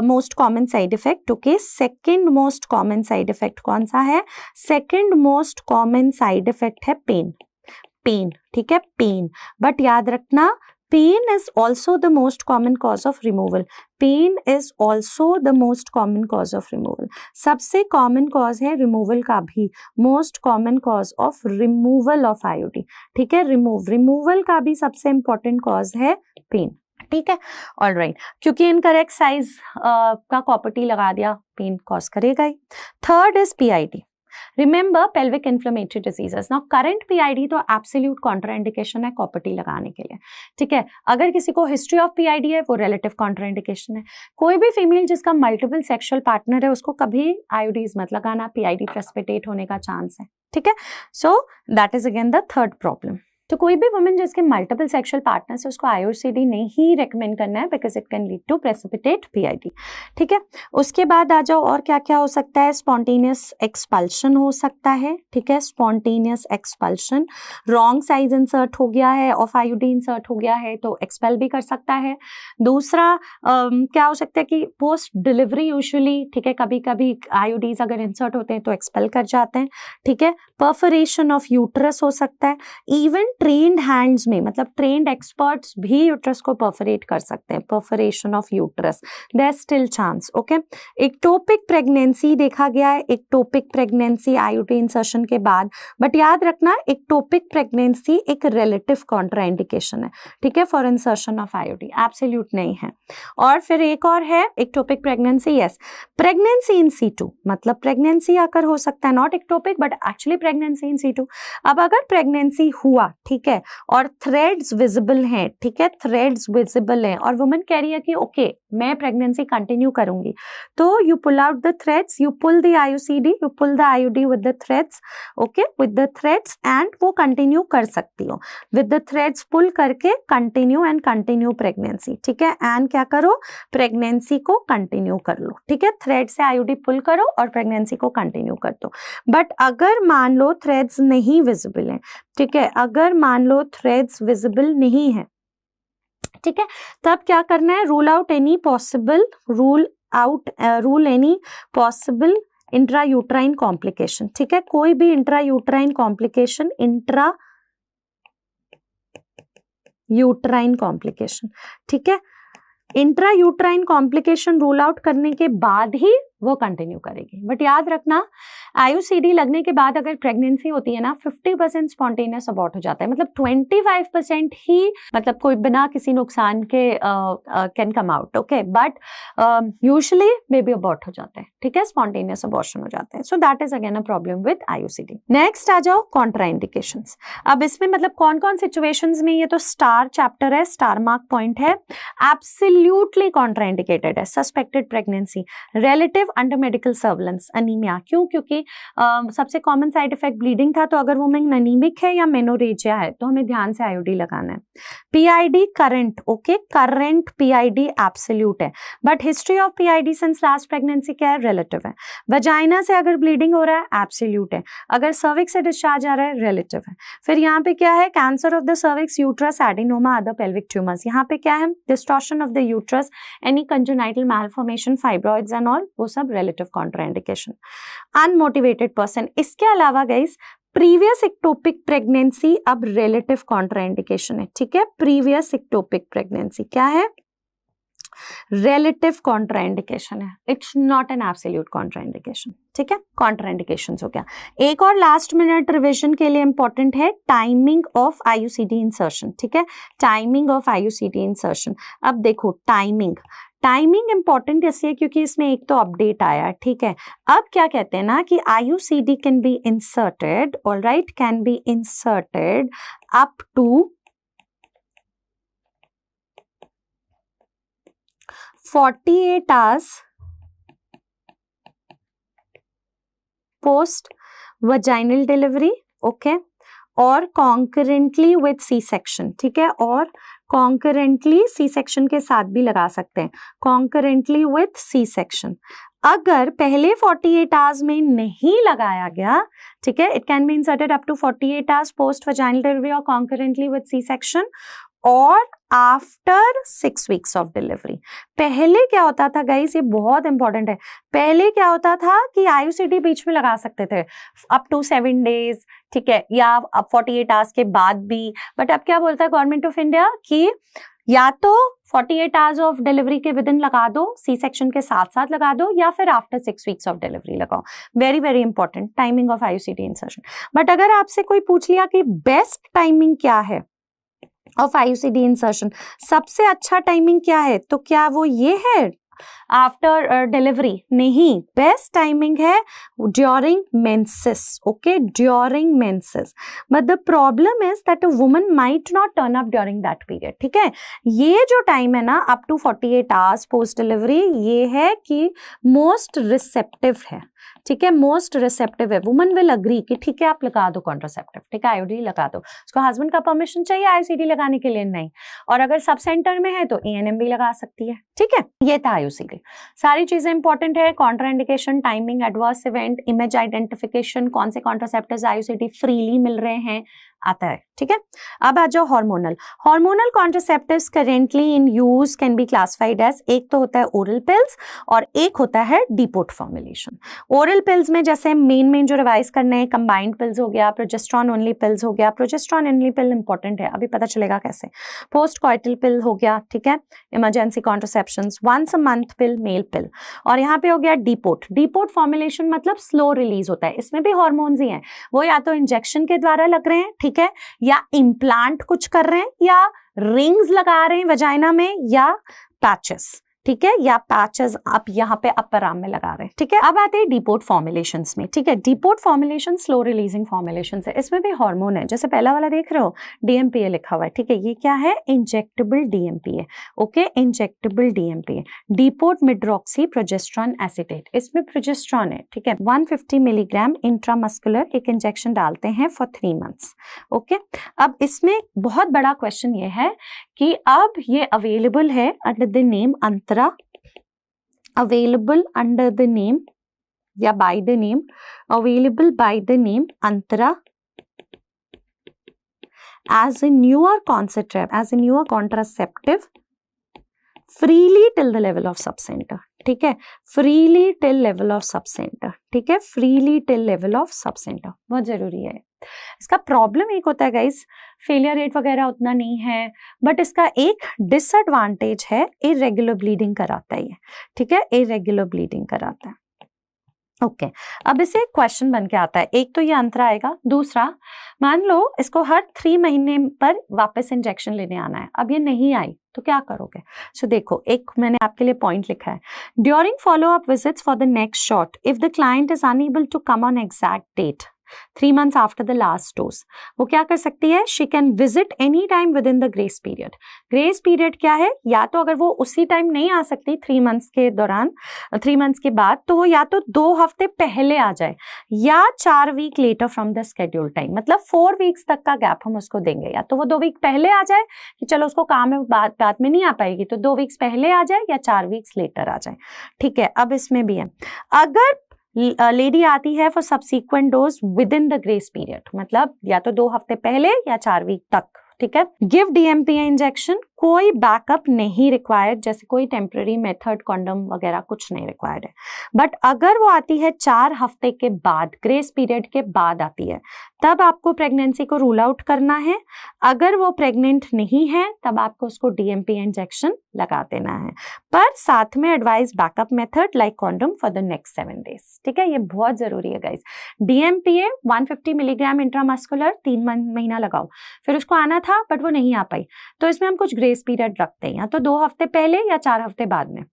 most common side effect, okay, second most common side effect कौन सा है, second most common side effect है pain, ठीक है, pen, but याद रखना pain is also the most common cause of removal, pain is also the most common cause of removal, सबसे common cause है removal का भी, most common cause of removal of IUD, ठीक है, removal का भी सबसे important cause है pain, ठीक है। ऑल राइट, क्योंकि इनकरेक्ट साइज का कॉपर्टी लगा दिया, पेन कॉज करेगा ही। Third is PID, remember pelvic inflammatory diseases. Now current PID तो एब्सोल्यूट कॉन्ट्राइंडिकेशन है कॉपर्टी लगाने के लिए, ठीक है। अगर किसी को हिस्ट्री ऑफ PID है वो रिलेटिव कॉन्ट्राइंडिकेशन है। कोई भी फीमेल जिसका मल्टीपल सेक्सुअल पार्टनर है उसको कभी आईओडीज मत लगाना, PID प्रेसिपिटेट होने का चांस है, ठीक है। So that is again the third problem. तो कोई भी वुमेन जिसके मल्टीपल सेक्सुअल पार्टनर्स है उसको IUCD नहीं रेकमेंड करना है, because it can lead to precipitate PID, ठीक है। उसके बाद आ जाओ, और क्या क्या हो सकता है, स्पॉन्टेनियस एक्सपल्शन हो सकता है, ठीक है, spontaneous expulsion, wrong size insert हो गया है, ऑफ IUD इंसर्ट हो गया है तो एक्सपेल भी कर सकता है। दूसरा क्या हो सकता है कि पोस्ट डिलीवरी यूजुअली, ठीक है, कभी कभी IUDs अगर इंसर्ट होते हैं तो एक्सपेल कर जाते हैं, ठीक है। परफोरेशन ऑफ यूट्रस हो सकता है, इवन ट्रेन्ड हैंड्स में, मतलब ट्रेन्ड एक्सपर्ट्स भी यूट्रस को परफोरेट कर सकते हैं, perforation of uterus, there is still chance, okay. Ectopic pregnancy देखा गया है, एक्टोपिक प्रेगनेंसी IUD इंसर्शन के बाद, बट याद रखना एक्टोपिक प्रेगनेंसी एक रिलेटिव कॉन्ट्राइंडिकेशन है, ठीक है, for insertion of IUD, absolute नहीं है। और फिर एक और है ectopic pregnancy, yes, pregnancy in situ, मतलब प्रेगनेंसी आकर हो सकता है, not ectopic but actually pregnancy in situ. अब अगर प्रेगनेंसी हुआ, ठीक है, और थ्रेड्स विजिबल हैं, ठीक है, थ्रेड्स विजिबल हैं, और वुमन कह रही है कि ओके मैं प्रेगनेंसी कंटिन्यू करूंगी, तो you pull out the threads, you pull the IUCD, you pull the IUD with the threads, okay, with the threads, and वो कंटिन्यू कर सकती हो, विद द थ्रेड्स पुल करके कंटिन्यू एंड कंटिन्यू प्रेगनेंसी, ठीक है, and क्या करो, प्रेगनेंसी को कंटिन्यू कर लो, ठीक है, थ्रेड से IUD पुल करो और प्रेगनेंसी को कंटिन्यू कर दो। बट अगर मान लो थ्रेड्स नहीं विजिबल हैं, ठीक है, अगर मान लो थ्रेड्स विजिबल नहीं है, ठीक है, तब क्या करना है, rule any possible intrauterine complication, ठीक है, कोई भी इंट्रायूट्राइन कॉम्प्लिकेशन, इंट्रायूट्राइन कॉम्प्लिकेशन, ठीक है, इंट्रायूट्राइन कॉम्प्लिकेशन रूल आउट करने के बाद ही वो कंटिन्यू करेगी। बट याद रखना IUCD लगने के बाद अगर प्रेगनेंसी होती है ना 50% स्पॉन्टेनियस अबॉर्ट हो जाता है, मतलब 25% ही मतलब कोई बिना किसी नुकसान के can come out, okay, but usually baby abort हो जाता है, ठीक है, स्पॉन्टेनियस अबॉर्शन हो जाता है। So that is again a problem with IUCD। Next आ जाओ कॉन्ट्राइंडिकेशंस। अब इसमें मतलब कौन कौन सिचुएशंस में, ये तो स्टार चैप्टर है, स्टार मार्क पॉइंट है, एब्सोल्युटली कॉन्ट्राइंडिकेटेड है। Suspected pregnancy, relative under medical surveillance, anaemia, क्यों? क्योंकि सबसे कॉमन साइड इफेक्ट ब्लीडिंग था, तो अगर वुमेन अनीमिक है या मेनोरेजिया है तो हमें ध्यान से IUD लगाना है। PID current, okay, current PID absolute है, but history of PID since last pregnancy क्या है? रिलेटिव है। वजाइना से अगर ब्लीडिंग हो रहा है एब्सोल्यूट है, अगर सर्विक्स से डिस्चार्ज आ रहा है रिलेटिव है। फिर यहाँ पे क्या है? Cancer of the cervix, uterus, adenoma, other pelvic tumours. यहाँ पे क्या है? Distortion of the uterus, any congenital malformation, fibroids and all, वो सब रिलेटिव कॉन्ट्राइंडिकेशन। अनमोटिवेटेड पर्सन, इसके अलावा गाइस प्रीवियस इक्टोपिक प्रेगनेंसी अब रिलेटिव कॉन्ट्राइंडिकेशन है, ठीक है। प्रीवियस इक्टोपिक प्रेगनेंसी क्या है? रिलेटिव कॉन्ट्राइंडिकेशन है, it's not an absolute contraindication, ठीक है। कॉन्ट्राइंडिकेशंस हो गया। एक और लास्ट मिनट रिविजन के लिए इंपॉर्टेंट है टाइमिंग ऑफ IUCD इंसर्शन, ठीक है, टाइमिंग ऑफ IUCD इंसर्शन। अब देखो टाइमिंग इंपॉर्टेंट इसलिए क्योंकि इसमें एक तो अपडेट आया, ठीक है। अब क्या कहते हैं ना कि IUCD can be inserted, alright, can be inserted up to 48 hours post vaginal delivery, okay, और कॉन्करेंटली विद C-सेक्शन, ठीक है, और कॉन्करेंटली C-सेक्शन के साथ भी लगा सकते हैं, कॉन्करेंटली विद C-सेक्शन। अगर पहले 48 आवर्स में नहीं लगाया गया, ठीक है, it can be inserted up to 48 hours post vaginal delivery और कॉन्करेंटली विद C-सेक्शन और आफ्टर 6 weeks ऑफ डिलीवरी। पहले क्या होता था गाइस, ये बहुत इंपॉर्टेंट है, पहले क्या होता था कि IUCD बीच में लगा सकते थे अप टू 7 days, ठीक है, या अब 48 आवर्स के बाद भी। बट अब क्या बोलता है गवर्नमेंट ऑफ इंडिया कि या तो 48 आवर्स ऑफ डिलीवरी के विद इन लगा दो, C-सेक्शन के साथ साथ लगा दो, या फिर आफ्टर 6 weeks ऑफ डिलीवरी लगाओ। Very very important timing of IUCD insertion. But अगर आपसे कोई पूछ लिया कि बेस्ट टाइमिंग क्या है ऑफ IUCD इंसर्शन, सबसे अच्छा टाइमिंग क्या है, तो क्या वो ये है आफ्टर डिलीवरी? नहीं, बेस्ट टाइमिंग है during menses, okay, during menses. But the problem is that a woman might not turn up during that period, ठीक है। ये जो टाइम है ना up to 48 hours post delivery, ये है कि मोस्ट रिसेप्टिव है, ठीक है, मोस्ट रिसेप्टिव है। वुमन विल अग्री कि ठीक है आप लगा दो कॉन्ट्रासेप्टिव, ठीक है, IUD लगा दो। उसको हस्बैंड का परमिशन चाहिए IUCD लगाने के लिए? नहीं। और अगर सब सेंटर में है तो ANM भी लगा सकती है, ठीक है। ये था IUCD। सारी चीजें इंपॉर्टेंट है, contraindication, timing, adverse event, image identification, कौन से कॉन्ट्रासेप्टिव्स IUCD फ्रीली मिल रहे हैं, आता है, ठीक है। अब आ जाओ hormonal contraceptives currently in use can be classified as, एक तो होता है ओरल पिल्स और एक होता है डीपोट फॉर्मुलेशन। ओरल पिल्स में जैसे मेन जो रिवाइज करने हैं, कंबाइंड पिल्स हो गया, प्रोजेस्ट्रॉन ओनली पिल्स हो गया, प्रोजेस्ट्रॉन ओनली पिल इंपॉर्टेंट है, अभी पता चलेगा कैसे। पोस्ट कॉइटल पिल हो गया, ठीक है, emergency contraceptions, once a month pill, male pill. और यहाँ पे हो गया डीपोट फॉर्मुलेशन, मतलब स्लो रिलीज होता है, इसमें भी हॉर्मोन्स ही हैं, वो या तो इंजेक्शन के द्वारा लग रहे हैं, ठीक है, या इम्प्लांट कुछ कर रहे हैं, या रिंग्स लगा रहे हैं वजाइना में, या पैचेस, ठीक है, या पैचेस आप यहाँ पे अपर आर्म में लगा रहे हैं, ठीक है। अब आते हैं डीपोट फॉर्मुलेशंस में, ठीक है। Depot formulation slow releasing formulation है, इसमें भी हार्मोन है, जैसे पहला वाला देख रहे हो DMPA लिखा हुआ है, ठीक है, ये क्या है? Injectable DMPA, okay, injectable DMPA, depot medroxyprogesterone acetate, इसमें प्रोजेस्ट्रॉन है, ठीक है, 150 मिलीग्राम इंट्रामस्कुलर एक इंजेक्शन डालते हैं फॉर 3 months, ओके। अब इसमें बहुत बड़ा क्वेश्चन ये है कि अब ये अवेलेबल है under the name Antara, available under the name या by the name, available by the name Antara as a newer contraceptive freely till the level of subcenter, ठीक है, freely till level of subcenter, ठीक है, freely till level of subcenter, बहुत जरूरी है। इसका problem एक होता है गाइस, फेलियर रेट वगैरह उतना नहीं है, बट इसका एक डिसएडवांटेज है, इरेगुलर ब्लीडिंग कराता है ये, ठीक है, इरेगुलर ब्लीडिंग कराता है। ओके अब इसे क्वेश्चन बन के आता है, एक तो ये अंतर आएगा, दूसरा मान लो इसको हर 3 महीने पर वापस इंजेक्शन लेने आना है, अब ये नहीं आई तो क्या करोगे? सो देखो, एक मैंने आपके लिए पॉइंट लिखा है, during follow up visits for the next shot if the client is unable to come on exact date 3 months after the last dose, वो क्या कर सकती है? She can visit any time within the grace period. Grace period क्या है? या तो अगर वो उसी टाइम नहीं आ सकती 3 months के दौरान, 3 months के बाद, तो वो या तो 2 हफ्ते पहले आ जाए या 4 week later from the schedule time, मतलब 4 वीक्स तक का गैप हम उसको देंगे। या तो वो 2 वीक पहले आ जाए कि चलो उसको काम है बाद में नहीं आ पाएगी, तो 2 वीक्स पहले आ जाए या 4 वीक्स लेटर आ जाए। ठीक है, अब इसमें भी है, अगर लेडी आती है for subsequent dose with in the grace period, मतलब या तो 2 हफ्ते पहले या 4 वीक तक, ठीक है, गिव DMPA इंजेक्शन, कोई बैकअप नहीं रिक्वायर्ड, जैसे कोई टेम्पररी मेथड कॉन्डम वगैरह कुछ नहीं रिक्वायर्ड है। बट अगर वो आती है 4 हफ्ते के बाद, ग्रेस पीरियड के बाद आती है, तब आपको प्रेगनेंसी को रूल आउट करना है। अगर वो प्रेग्नेंट नहीं है तब आपको उसको DMPA इंजेक्शन लगा देना है, पर साथ में advice backup method like condom for the next 7 days। ठीक है, ये बहुत जरूरी है गाइस। DMPA 150 मिलीग्राम इंट्रामस्कुलर 3 महीना लगाओ, फिर उसको आना था बट वो नहीं आ पाई, तो इसमें हम कुछ ग्रेस पीरियड रखते हैं, या तो 2 हफ्ते पहले या 4 हफ्ते बाद में।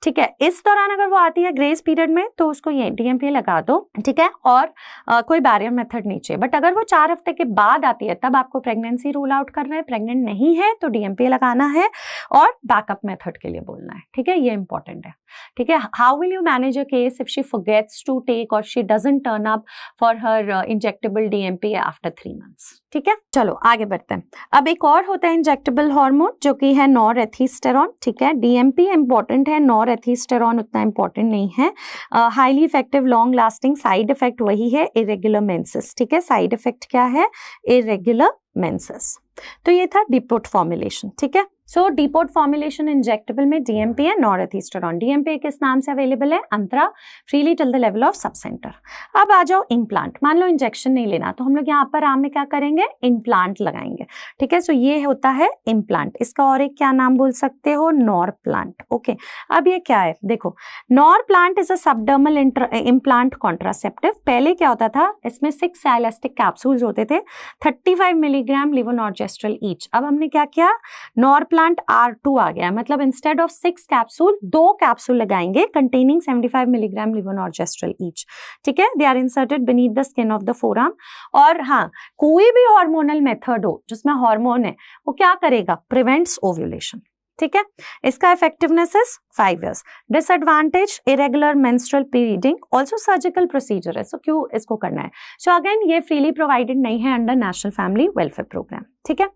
ठीक है, इस दौरान अगर वो आती है ग्रेस पीरियड में तो उसको ये DMPA लगा दो, ठीक है, और कोई बैरियर मेथड नहीं चाहिए। बट अगर वो 4 हफ्ते के बाद आती है तब आपको प्रेगनेंसी रूल आउट करना है, प्रेग्नेंट नहीं है तो DMPA लगाना है और बैकअप मेथड के लिए बोलना है। ठीक है, ये इंपॉर्टेंट है। ठीक है, how will you manage a case if she forgets to take और she doesn't turn up for her injectable DMPA after 3 months। ठीक है, चलो आगे बढ़ते हैं। अब एक और होता है इंजेक्टेबल हार्मोन जो कि है नॉरहेथिस्टेरॉन। ठीक है, DMPA इंपॉर्टेंट है, नॉरहेथिस्टेरॉन उतना इंपॉर्टेंट नहीं है। Highly effective long lasting, side effect वही है, इरेगुलर मेंसेस। ठीक है, साइड इफेक्ट क्या है? Irregular menses. तो ये था डिपोट फॉर्मुलेशन। ठीक है, सो डिपोट फॉर्मुलेशन इंजेक्टेबल में DMPA नॉरहेथिस्टेरॉन। DMPA किस नाम से अवेलेबल है? Antara, freely till the level of sub centre. अब आ जाओ इम्प्लांट। मान लो इंजेक्शन नहीं लेना तो हम लोग यहाँ पर आम में क्या करेंगे? इम्प्लांट लगाएंगे। ठीक है, सो ये होता है इम्प्लांट। इसका और एक क्या नाम बोल सकते हो? Nor plant. ओके, अब ये क्या है? देखो, nor plant is a subdermal implant contraceptive. पहले क्या होता था? इसमें 6 साइलेस्टिक कैप्सूल्स होते थे, 35 मिलीग्राम लिवोनॉर्जेस्ट्रल ईच। अब हमने क्या किया? नॉर प्लांट R2 आ गया, मतलब इंस्टेड ऑफ 6 कैप्सूल 2 कैप्सूल लगाएंगे कंटेनिंग 75 मिलीग्राम लिवोनॉर्जेस्ट्रल ईच। ठीक है, they are inserted beneath the skin of the forearm. और हाँ, कोई भी हार्मोनल मेथड हो जिसमें हार्मोन है वो क्या करेगा? Prevents ovulation. ठीक है, इसका effectiveness is 5 years। Disadvantage, irregular menstrual bleeding, also surgical procedure है, सो क्यों इसको करना है? सो अगेन ये फ्रीली प्रोवाइडेड नहीं है under national family welfare programme. ठीक है,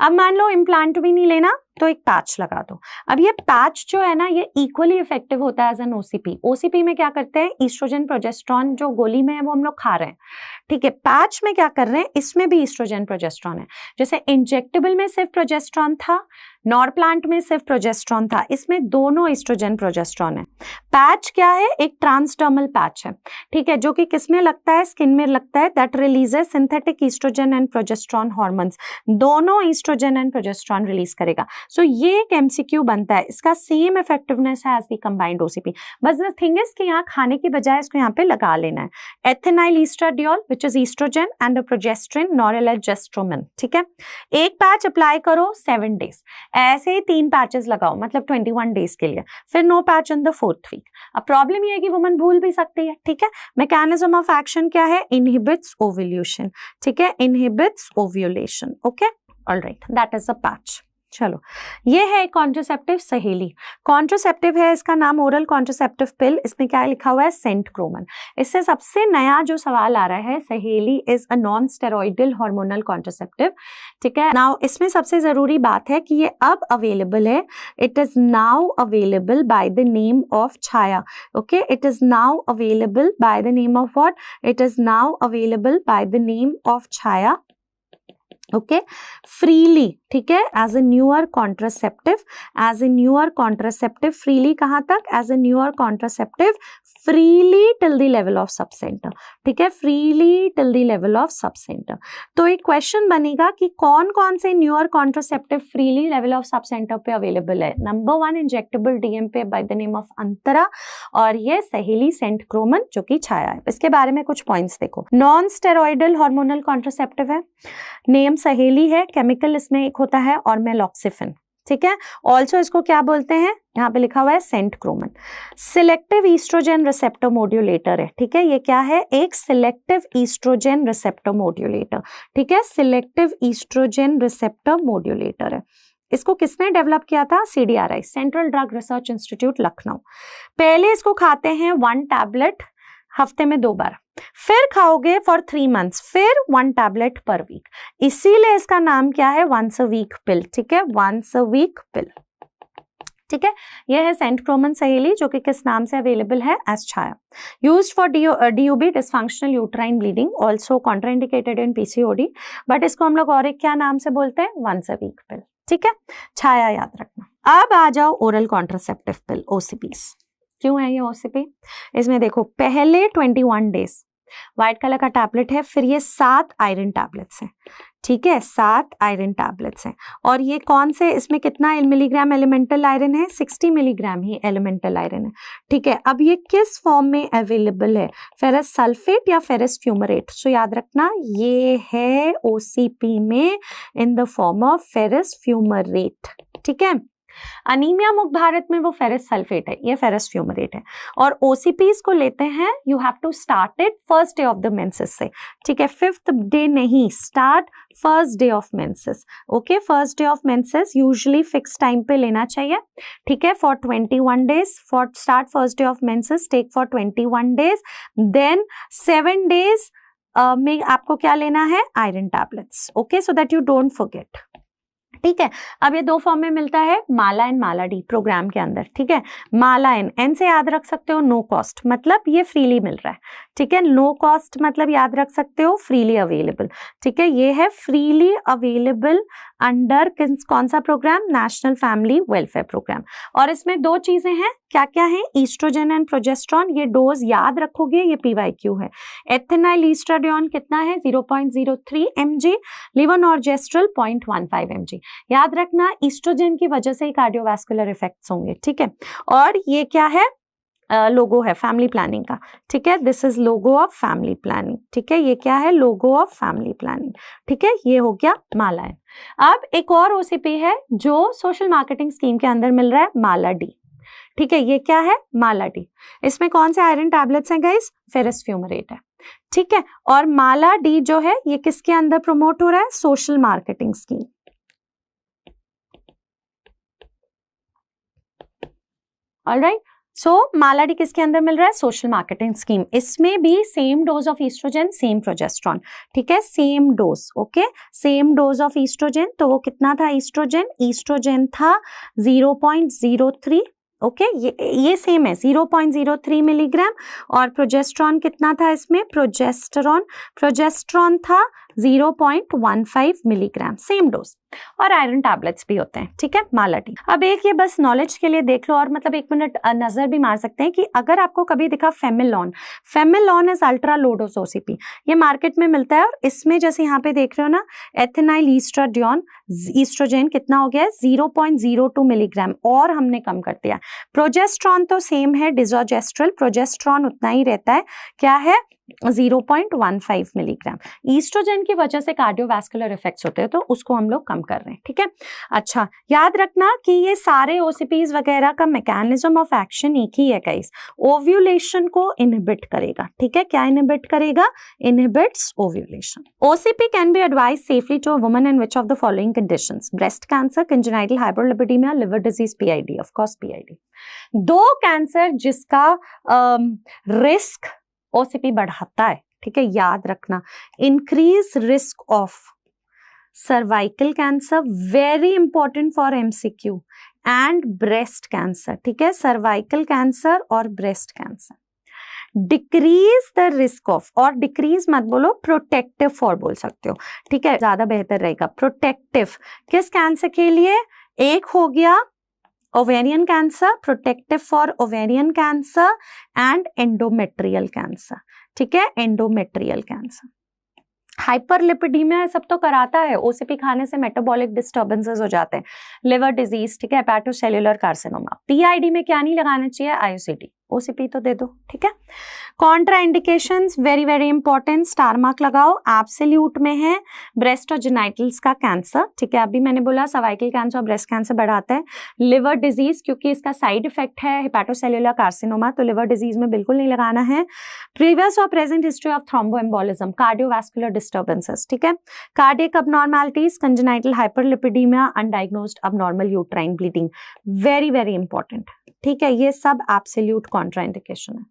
अब मान लो इम्प्लांट भी नहीं लेना तो एक पैच लगा दो। अब ये पैच जो है ना, ये इक्वली इफेक्टिव होता है एज एन OCP। OCP में क्या करते हैं? ईस्ट्रोजन प्रोजेस्ट्रॉन जो गोली में है वो हम लोग खा रहे हैं। ठीक है, पैच में क्या कर रहे हैं? इसमें भी ईस्ट्रोजन प्रोजेस्ट्रॉन है। जैसे इंजेक्टेबल में सिर्फ प्रोजेस्ट्रॉन था, नॉर प्लांट में सिर्फ प्रोजेस्ट्रॉन था, इसमें दोनों ईस्ट्रोजन प्रोजेस्ट्रॉन है। पैच क्या है? एक ट्रांसडर्मल पैच है। ठीक है, जो कि किसमें लगता है? स्किन में लगता है। That releases synthetic oestrogen and progesterone hormones, दोनों ईस्ट्रोजन एंड प्रोजेस्ट्रॉन रिलीज करेगा। सो ये एक MCQ बनता है, इसका सेम इफेक्टिवनेस है एज द कंबाइंड OCP। बस द थिंग इज कि यहाँ खाने की बजाय इसको यहाँ पे लगा लेना है। Ethinyl estradiol which is estrogen and a progestin norelgestromin. ठीक है, एक पैच अप्लाई करो 7 days, ऐसे ही 3 पैचेस लगाओ, मतलब 21 days के लिए, फिर no patch in the 4th week। अब प्रॉब्लम ये है कि वुमन भूल भी सकती है। ठीक है, मैकेनिज्म ऑफ एक्शन क्या है? Inhibits ovulation. ठीक है, inhibits ovulation. Okay, alright, that is a patch. चलो, ये है कॉन्ट्रासेप्टिव सहेली। कॉन्ट्रासेप्टिव है, इसका नाम ओरल कॉन्ट्रासेप्टिव पिल। इसमें क्या लिखा हुआ है? सेंटक्रोमन। इससे सबसे नया जो सवाल आ रहा है, सहेली is a non steroidal hormonal contraceptive. ठीक है, नाउ इसमें सबसे जरूरी बात है कि ये अब अवेलेबल है। It is now available by the name of Chhaya. Okay, it is now available by the name of what? It is now available by the name of Chhaya. Okay, freely. ठीक है, as a newer contraceptive, as a newer contraceptive freely. कहां तक? As a newer contraceptive freely till the level of sub centre, ठीक है, freely till the level of sub centre. तो एक question बनेगा कि कौन कौन से newer contraceptive freely level of sub centre पे अवेलेबल है। Number 1 injectable DMP by the name of Antara, और ये सहेली सेंटक्रोमन जो कि छाया है। इसके बारे में कुछ पॉइंट्स देखो। नॉन स्टेरॉइडल हार्मोनल कॉन्ट्रासेप्टिव है, नेम सहेली है, केमिकल इसमें एक होता है और मेलॉक्सिफिन, ठीक है। ऑल्सो इसको क्या बोलते हैं, यहाँ पे लिखा हुआ है सेंटक्रोमन। सिलेक्टिव ईस्ट्रोजन रिसेप्टर मॉड्यूलेटर है, ठीक है। ये क्या है, एक सिलेक्टिव ईस्ट्रोजन रिसेप्टर मॉड्यूलेटर, ठीक है, सिलेक्टिव ईस्ट्रोजन रिसेप्टर मॉड्यूलेटर है। इसको किसने डेवलप किया था, CDRI, central drug research institute Lucknow. पहले इसको खाते हैं 1 टैबलेट हफ्ते में 2 बार, फिर खाओगे फॉर 3 मंथ्स, फिर 1 टैबलेट पर वीक, इसीलिए इसका नाम क्या है, वंस अ वीक पिल, ठीक है, वंस अ वीक पिल, ठीक है। यह है सेंटक्रोमन सहेली जो कि किस नाम से अवेलेबल है, as Chhaya. Used for DUB dysfunctional uterine bleeding, also contraindicated in PCOD, but इसको हम लोग और एक क्या नाम से बोलते हैं, वंस अ वीक पिल, ठीक है, छाया याद रखना। अब आ जाओ ओरल कॉन्ट्रासेप्टिव पिल, OCPs। क्यों है ये OCP, इसमें देखो पहले 21 डेज व्हाइट कलर का टैबलेट है, फिर ये 7 आयरन टैबलेट्स हैं, ठीक है, 7 आयरन टैबलेट्स हैं। और ये कौन से, इसमें कितना मिलीग्राम एलिमेंटल आयरन है, 60 मिलीग्राम ही एलिमेंटल आयरन है, ठीक है। अब ये किस फॉर्म में अवेलेबल है, फेरस सल्फेट या फेरस फ्यूमरेट, सो याद रखना ये है OCP में in the form of ferrous fumarate, ठीक है। अनीमिया मुक्त भारत में वो फेरस सल्फेट है, ये फेरस फ्यूमरेट है। और OCPs को लेते हैं, you have to start it first day of the menses से, ठीक है, 5th डे नहीं, start first day of menses, okay, first day of menses usually fix time पे लेना चाहिए, ठीक है, for 21 days, for start first day of menses, take for 21 days, then 7 days में आपको क्या लेना है, iron tablets, okay, so that you don't forget, ठीक है। अब ये 2 फॉर्म में मिलता है, माला एंड माला डी प्रोग्राम के अंदर, ठीक है। माला एन से याद रख सकते हो, नो कॉस्ट मतलब ये फ्रीली मिल रहा है, ठीक है, नो कॉस्ट मतलब याद रख सकते हो फ्रीली अवेलेबल, ठीक है। ये है फ्रीली अवेलेबल अंडर कौन सा प्रोग्राम, नेशनल फैमिली वेलफेयर प्रोग्राम। और इसमें 2 चीजें हैं, क्या क्या है, ईस्ट्रोजन एंड प्रोजेस्ट्रॉन, ये डोज याद रखोगे, ये PYQ है। एथेनाइल ईस्ट्राडियोन कितना है, 0.03 mg, लीवोनॉर्जेस्ट्रल 0.15 mg। याद रखना ईस्ट्रोजन की वजह से ही कार्डियोवास्कुलर इफेक्ट्स होंगे, ठीक है। और ये क्या है, लोगो है फैमिली प्लानिंग का, ठीक है, this is logo of family planning, ठीक है, ये क्या है, लोगो ऑफ फैमिली प्लानिंग, ठीक है, ये हो गया माला एन। अब एक और OCP है जो सोशल मार्केटिंग स्कीम के अंदर मिल रहा है, माला डी, ठीक है, ये क्या है, माला डी। इसमें कौन से आयरन टैबलेट्स हैं गाइस, फेरस फ्यूमरेट है, ठीक है। और माला डी जो है ये किसके अंदर प्रमोट हो रहा है, सोशल मार्केटिंग स्कीम, ऑलराइट। सो माला डी किसके अंदर मिल रहा है, सोशल मार्केटिंग स्कीम। इसमें भी same dose of oestrogen, same progesterone, ठीक है, same dose, okay, same dose of oestrogen. तो वो कितना था ईस्ट्रोजन था 0.03, ओके, ये सेम है 0.03 मिलीग्राम। और प्रोजेस्ट्रॉन कितना था इसमें, प्रोजेस्ट्रॉन था 0.15 मिलीग्राम, सेम डोज। और आयरन टैबलेट्स भी होते हैं, ठीक है, माला डी। अब एक ये बस नॉलेज के लिए देख लो, और मतलब 1 मिनट नजर भी मार सकते हैं कि अगर आपको कभी दिखा Femilon is ultra low dose OCP, ये मार्केट में मिलता है। और इसमें जैसे यहाँ पे देख रहे हो ना, एथेनाइल ईस्ट्राडियोन, ईस्ट्रोजन कितना हो गया है 0.02 मिलीग्राम, और हमने कम कर दिया। प्रोजेस्ट्रॉन तो सेम है, डिजोजेस्ट्रल, प्रोजेस्ट्रॉन उतना ही रहता है, क्या है 0.15 मिलीग्राम। ईस्ट्रोजन की वजह से कार्डियोवास्कुलर इफेक्ट्स होते हैं, तो उसको हम लोग कम कर रहे हैं, ठीक है। अच्छा, याद रखना कि ये सारे OCPs वगैरह का मैकेनिज्म ऑफ एक्शन एक ही है गाइस, ओव्यूलेशन को इनहिबिट करेगा, ठीक है। क्या इनहिबिट करेगा, inhibits ovulation. OCP can be advise safely to a woman in which of the following conditions, breast cancer, congenital hyperlipidaemia, liver disease, PID, of course PID। 2 cancer जिसका risk OCP बढ़ाता है, ठीक है, याद रखना, increase risk of cervical cancer, very important for MCQ, and breast cancer, ठीक है, cervical cancer और breast cancer. Decrease the risk of, और डिक्रीज मत बोलो, प्रोटेक्टिव फॉर बोल सकते हो, ठीक है, ज्यादा बेहतर रहेगा। प्रोटेक्टिव किस कैंसर के लिए, एक हो गया ovarian cancer, protective for ovarian cancer and endometrial cancer, ठीक है, एंडोमेट्रियल कैंसर। हाइपरलिपिडीमिया सब तो कराता है, ओसीपी खाने से मेटाबॉलिक डिस्टर्बेंसेस हो जाते हैं, लिवर डिजीज, ठीक है, हेपेटोसेल्युलर कार्सिनोमा। पीआईडी में क्या नहीं लगाना चाहिए, आईओसीटी, ओसीपी तो दे दो, ठीक है। Contra indications very very important, star mark लगाओ। एब्सोल्यूट में है ब्रेस्ट और जेनाइटल्स का कैंसर, ठीक है, अभी मैंने बोला सर्वाइकल कैंसर और ब्रेस्ट कैंसर बढ़ाता है। लिवर डिजीज क्योंकि इसका साइड इफेक्ट है हेपेटोसेल्युलर कार्सिनोमा, तो लिवर डिजीज में बिल्कुल नहीं लगाना है। प्रीवियस और present history of thromboembolism, cardiovascular disturbances, ठीक है, cardiac abnormalities, congenital hyperlipidemia, undiagnosed abnormal uterine bleeding, very very important, ठीक है, ये सब एब्सोल्यूट कॉन्ट्राइंडिकेशन है।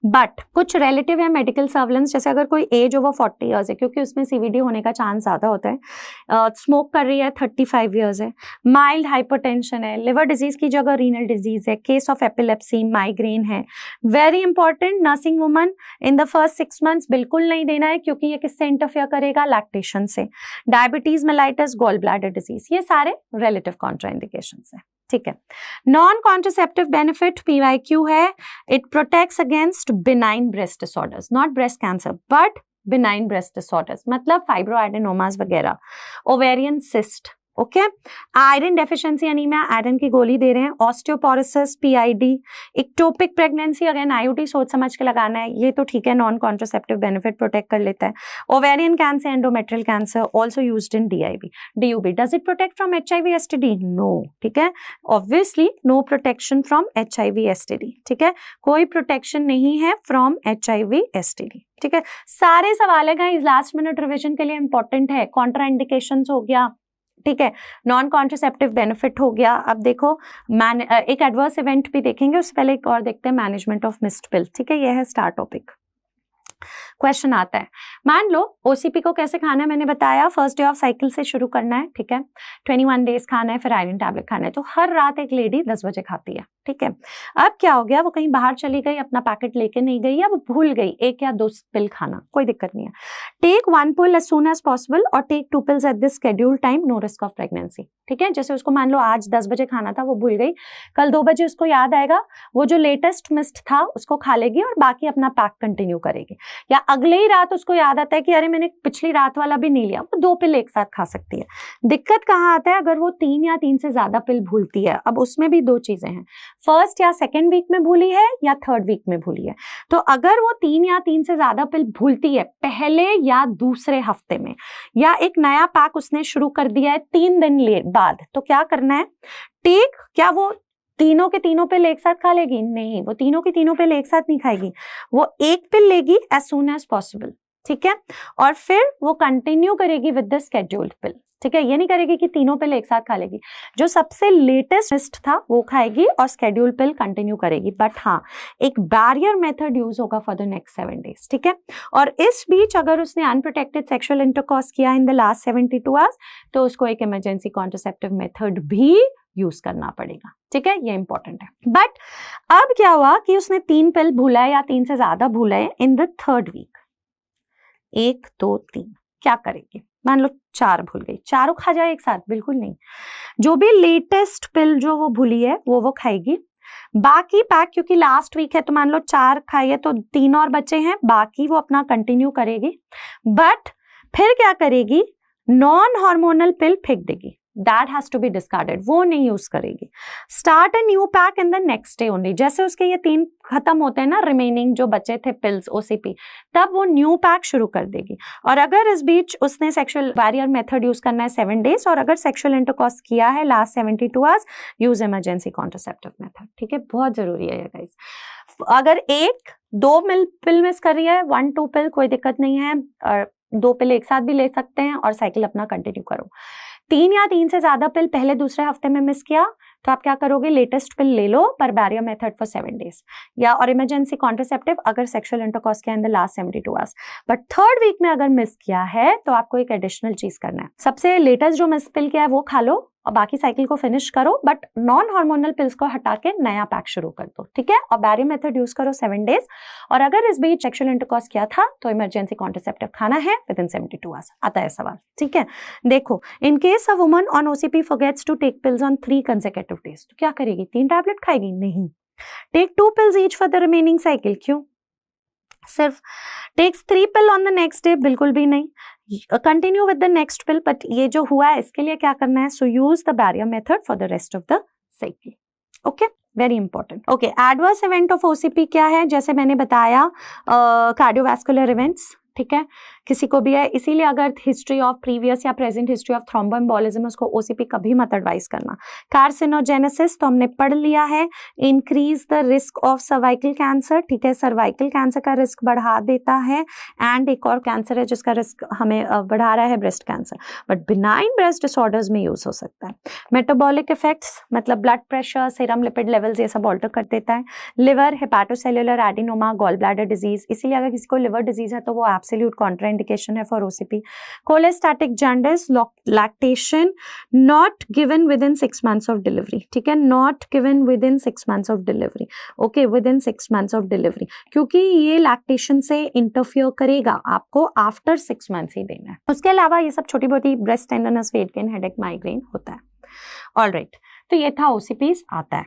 बट कुछ रिलेटिव है मेडिकल सर्विलेंस, जैसे अगर कोई एज ओवर 40 इयर्स है, क्योंकि उसमें सीवीडी होने का चांस ज्यादा होता है, स्मोक कर रही है, 35 इयर्स है, माइल्ड हाइपरटेंशन है, लिवर डिजीज की जगह रीनल डिजीज है, केस ऑफ एपिलेप्सी, माइग्रेन है, very important, nursing woman in the first 6 months बिल्कुल नहीं देना है, क्योंकि ये किससे इंटरफेयर करेगा, लैक्टेशन से। Diabetes, mellitus, gall bladder disease, ये सारे रिलेटिव कॉन्ट्राइंडिकेशंस है, ठीक है। नॉन कॉन्ट्रासेप्टिव बेनिफिट पीवाईक्यू है, it protects against benign breast disorders, not breast cancer but benign breast disorders, मतलब फाइब्रोएडेनोमास वगैरह, ovarian cyst, okay. Iron deficiency anaemia, iron की गोली दे रहे हैं, osteoporosis, PID, ectopic pregnancy, again IUD सोच समझ के लगाना है, ये तो ठीक है, नॉन कॉन्ट्रासेप्टिव बेनिफिट प्रोटेक्ट कर लेता है। Ovarian cancer, endometrial cancer, also used in DUB. Does it protect from HIV STD? No, ठीक है, obviously no protection from HIV STD, ठीक है, कोई प्रोटेक्शन नहीं है फ्रॉम एचआईवी एसटीडी, ठीक है। सारे सवाल है गाइस लास्ट मिनट रिविजन के लिए इंपॉर्टेंट है। कॉन्ट्राइंडिकेशंस हो गया, ठीक है, नॉन कॉन्ट्रासेप्टिव बेनिफिट हो गया। अब देखो एक एडवर्स इवेंट भी देखेंगे, उससे पहले एक और देखते हैं, मैनेजमेंट ऑफ मिस्ड पिल, ठीक है, यह है स्टार टॉपिक। क्वेश्चन आता है, मान लो ओसीपी को कैसे खाना है, मैंने बताया फर्स्ट डे ऑफ साइकिल से शुरू करना है, ठीक है, 21 डेज खाना है, फिर आयरन टैबलेट खाना है, तो हर रात एक लेडी 10 बजे खाती है, ठीक है। अब क्या हो गया, वो कहीं बाहर चली गई, अपना पैकेट लेके नहीं गई, अब भूल गई 1 या 2 पिल खाना, कोई दिक्कत नहीं है, take 1 pill as soon as possible और take 2 pills at this schedule time, no risk of pregnancy, ठीक है। जैसे उसको मान लो आज 10 बजे खाना था, वो भूल गई, कल 2 बजे उसको याद आएगा, वो जो लेटेस्ट मिस्ड था उसको खा लेगी और बाकी अपना पैक कंटिन्यू करेगी, या अगले ही रात उसको याद आता है कि अरे मैंने पिछली रात वाला भी नहीं लिया, वो 2 पिल एक साथ खा सकती है। दिक्कत कहाँ आता है, अगर वो 3 या 3 से ज्यादा पिल भूलती है। अब उसमें भी 2 चीजें हैं, फर्स्ट या सेकेंड वीक में भूली है या थर्ड वीक में भूली है। तो अगर वो 3 या 3 से ज्यादा पिल भूलती है पहले या दूसरे हफ्ते में, या एक नया पैक उसने शुरू कर दिया है 3 दिन बाद, तो क्या करना है, टेक, क्या वो तीनों के तीनों पिल एक साथ खा लेगी? नहीं, वो तीनों की तीनों पिल एक साथ नहीं खाएगी, वो एक पिल लेगी एज सून एज पॉसिबल, ठीक है, और फिर वो कंटिन्यू करेगी विद द स्केड्यूल्ड पिल, ठीक है, ये नहीं करेगी कि तीनों पिल एक साथ खा लेगी, जो सबसे लेटेस्ट लिस्ट था वो खाएगी और स्केड्यूल पिल कंटिन्यू करेगी। बट हाँ, एक बैरियर मेथड यूज होगा फॉर द नेक्स्ट 7 days, ठीक है। और इस बीच अगर उसने अनप्रोटेक्टेड सेक्सुअल इंटरकॉर्स किया इन द लास्ट 72 hours, तो उसको एक इमरजेंसी कॉन्ट्रासेप्टिव मेथड भी यूज करना पड़ेगा, ठीक है, ये इंपॉर्टेंट है। बट अब क्या हुआ कि उसने 3 पिल भूला है या 3 से ज्यादा भूला है इन द थर्ड वीक, 1 2 3, क्या करेगी, मान लो 4 भूल गई, चारों खा जाए एक साथ? बिल्कुल नहीं, जो भी लेटेस्ट पिल जो वो भूली है वो खाएगी, बाकी पैक क्योंकि लास्ट वीक है तो मान लो 4 खाई है तो 3 और बचे हैं, बाकी वो अपना कंटिन्यू करेगी। बट फिर क्या करेगी, नॉन हार्मोनल पिल फेंक देगी, that has to be discarded, वो नहीं यूज करेगी। Start a new pack in the next day only, जैसे उसके ये 3 खत्म होते हैं ना, रिमेनिंग जो बचे थे पिल्स ओसीपी, तब वो न्यू पैक शुरू कर देगी। और अगर इस बीच उसने सेक्सुअल बैरियर मेथड यूज करना है 7 days, और अगर सेक्सुअल इंटरकॉर्स किया है last 72 hours, use emergency contraceptive method, ठीक है, बहुत जरूरी है ये गाइस। अगर 1-2 पिल मिस कर रही है, 1-2 पिल कोई दिक्कत नहीं है, और 2 पिल एक साथ भी ले सकते हैं और साइकिल अपना कंटिन्यू करो। 3 या 3 से ज्यादा पिल पहले दूसरे हफ्ते में मिस किया तो आप क्या करोगे, लेटेस्ट पिल ले लो पर बैरियर मेथड फॉर 7 days, या और इमरजेंसी कॉन्ट्रासेप्टिव अगर सेक्सुअल इंटरकॉर्स किया in the last 72 hours। But third week में अगर मिस किया है तो आपको एक एडिशनल चीज करना है, सबसे लेटेस्ट जो मिस पिल किया है वो खा लो, और बाकी साइकिल को फिनिश करो, बट नॉन हार्मोनल पिल्स को हटा के नया पैक शुरू कर दो, ठीक है। और बैरियर मेथड यूज करो 7 डेज, और अगर इस बीच सेक्सुअल इंटरकॉर्स किया था तो इमरजेंसी कॉन्ट्रासेप्टिव खाना है विद इन 72 आवर्स। आता है सवाल, ठीक है। देखो, in case a woman on OCP forgets to take pills on 3 consecutive days, तो क्या करेगी? 3 टैबलेट खाएगी? नहीं। Take 2 pills each for the remaining cycle, क्यों? सिर्फ takes 3 pill on the next day, बिल्कुल भी नहीं। Continue with the next pill, but ये जो हुआ है इसके लिए क्या करना है? So use the barrier method for the rest of the cycle. Okay, very important. Okay, adverse event of OCP क्या है? जैसे मैंने बताया, कार्डियोवैस्कुलर इवेंट्स, ठीक है, किसी को भी है, इसीलिए अगर हिस्ट्री ऑफ प्रीवियस या प्रेजेंट हिस्ट्री ऑफ थ्रोम्बोएम्बोलिज्म, उसको ओसीपी कभी मत एडवाइस करना। कार्सिनोजेनेसिस तो हमने पढ़ लिया है, increase the risk of cervical cancer, ठीक है, सर्वाइकल कैंसर का रिस्क बढ़ा देता है, एंड एक और कैंसर है जिसका रिस्क हमें बढ़ा रहा है, breast cancer, but benign breast disorders में यूज हो सकता है। मेटाबॉलिक इफेक्ट्स मतलब blood pressure, serum lipid levels, ये सब ऑल्टर कर देता है। Liver, hepatocellular adenoma, gall bladder disease, इसीलिए अगर किसी को लिवर डिजीज है तो वो एब्सोल्यूट कॉन्ट्राइंडिकेशन है for OCP. Cholestatic jaundice, lactation not given within 6 months of delivery, ठीक है, not given within 6 months of delivery, okay, with in 6 months of delivery, क्योंकि ये लैक्टेशन से इंटरफियर करेगा, आपको आफ्टर 6 months ही देना है। उसके अलावा ये सब छोटी मोटी breast tenderness, weight gain, headache, migraine होता है। ऑलराइट, तो ये था ओसीपीज आता है।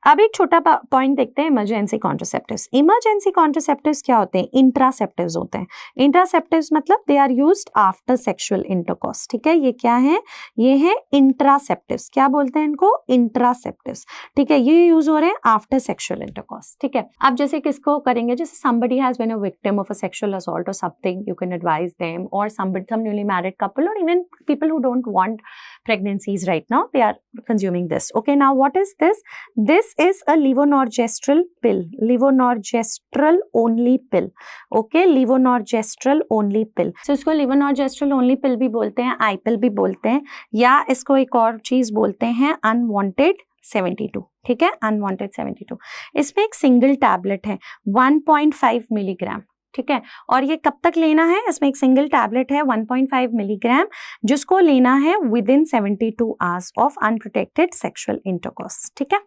अब एक छोटा पॉइंट देखते हैं, इमरजेंसी कॉन्ट्रासेप्टिव्स। इमरजेंसी कॉन्ट्रासेप्टिव्स क्या होते हैं? इंट्रासेप्टिव्स होते हैं। इंट्रासेप्टिव्स मतलब they are used after sexual intercourse, ठीक है। ये क्या है? ये है इंट्रासेप्टिव्स। क्या बोलते हैं इनको? इंट्रासेप्टिव्स, ठीक है। ये यूज हो रहे हैं आफ्टर सेक्सुअल इंटरकॉर्स, ठीक है। अब जैसे किसको करेंगे? जैसे somebody has been a victim of a sexual assault or something, you can advise them, or some newly married couple, or even people who don't want pregnancies right now, they are consuming this. Okay, now what is this? This is a levonorgestrel pill, levonorgestrel only pill, okay, levonorgestrel only pill। so इसको levonorgestrel only pill भी बोलते हैं, आई पिल भी बोलते हैं, या इसको एक और चीज बोलते हैं अनवांटेड 72, ठीक है, अनवांटेड 72। इसमें एक सिंगल टैबलेट है 1.5 मिलीग्राम, ठीक है, और ये कब तक लेना है? इसमें एक सिंगल टैबलेट है 1.5 मिलीग्राम, जिसको लेना है with in 72 hours of unprotected sexual intercourse, ठीक है।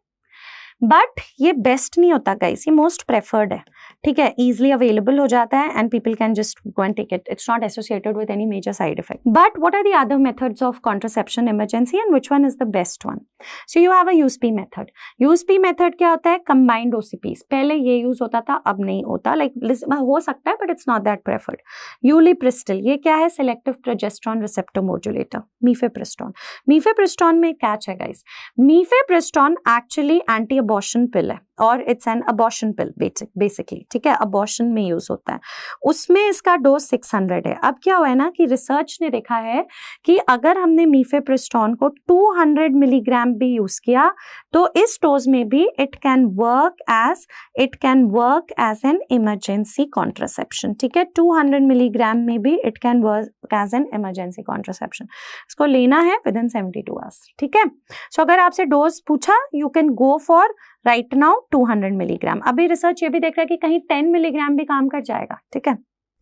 बट ये बेस्ट नहीं होता गाइस, ये मोस्ट प्रेफर्ड है, ठीक है, इजिली अवेलेबल हो जाता है and people can just go and take it, it's not associated with any major side effect. But what are the other methods of contraception emergency and which one is the best one? So you have a Yuzpe method. Yuzpe method क्या होता है? Combined OCPs. पहले ये use होता था, अब नहीं होता, लाइक हो सकता है but it's not that preferred. Ulipristal, ये क्या है? Selective progesterone receptor modulator, mifepristone. Mifepristone में कैच है guys, mifepristone actually anti abortion pill है, और it's an abortion pill basically, ठीक है, अबॉर्शन में यूज होता है। उसमें इसका डोज 600 है। अब क्या हुआ है ना कि रिसर्च ने देखा है कि अगर हमने मीफेप्रिस्टोन को 200 मिलीग्राम भी यूज किया तो इस डोज में भी it can work as an emergency contraception, ठीक है, 200 मिलीग्राम में भी it can work as an emergency contraception. इसको लेना है विद इन 72 आवर्स, ठीक है। सो अगर आपसे डोज पूछा, you can go for right now 200 milligram. अभी रिसर्च ये भी देख रहा है कि कहीं 10 मिलीग्राम भी काम कर जाएगा, ठीक है।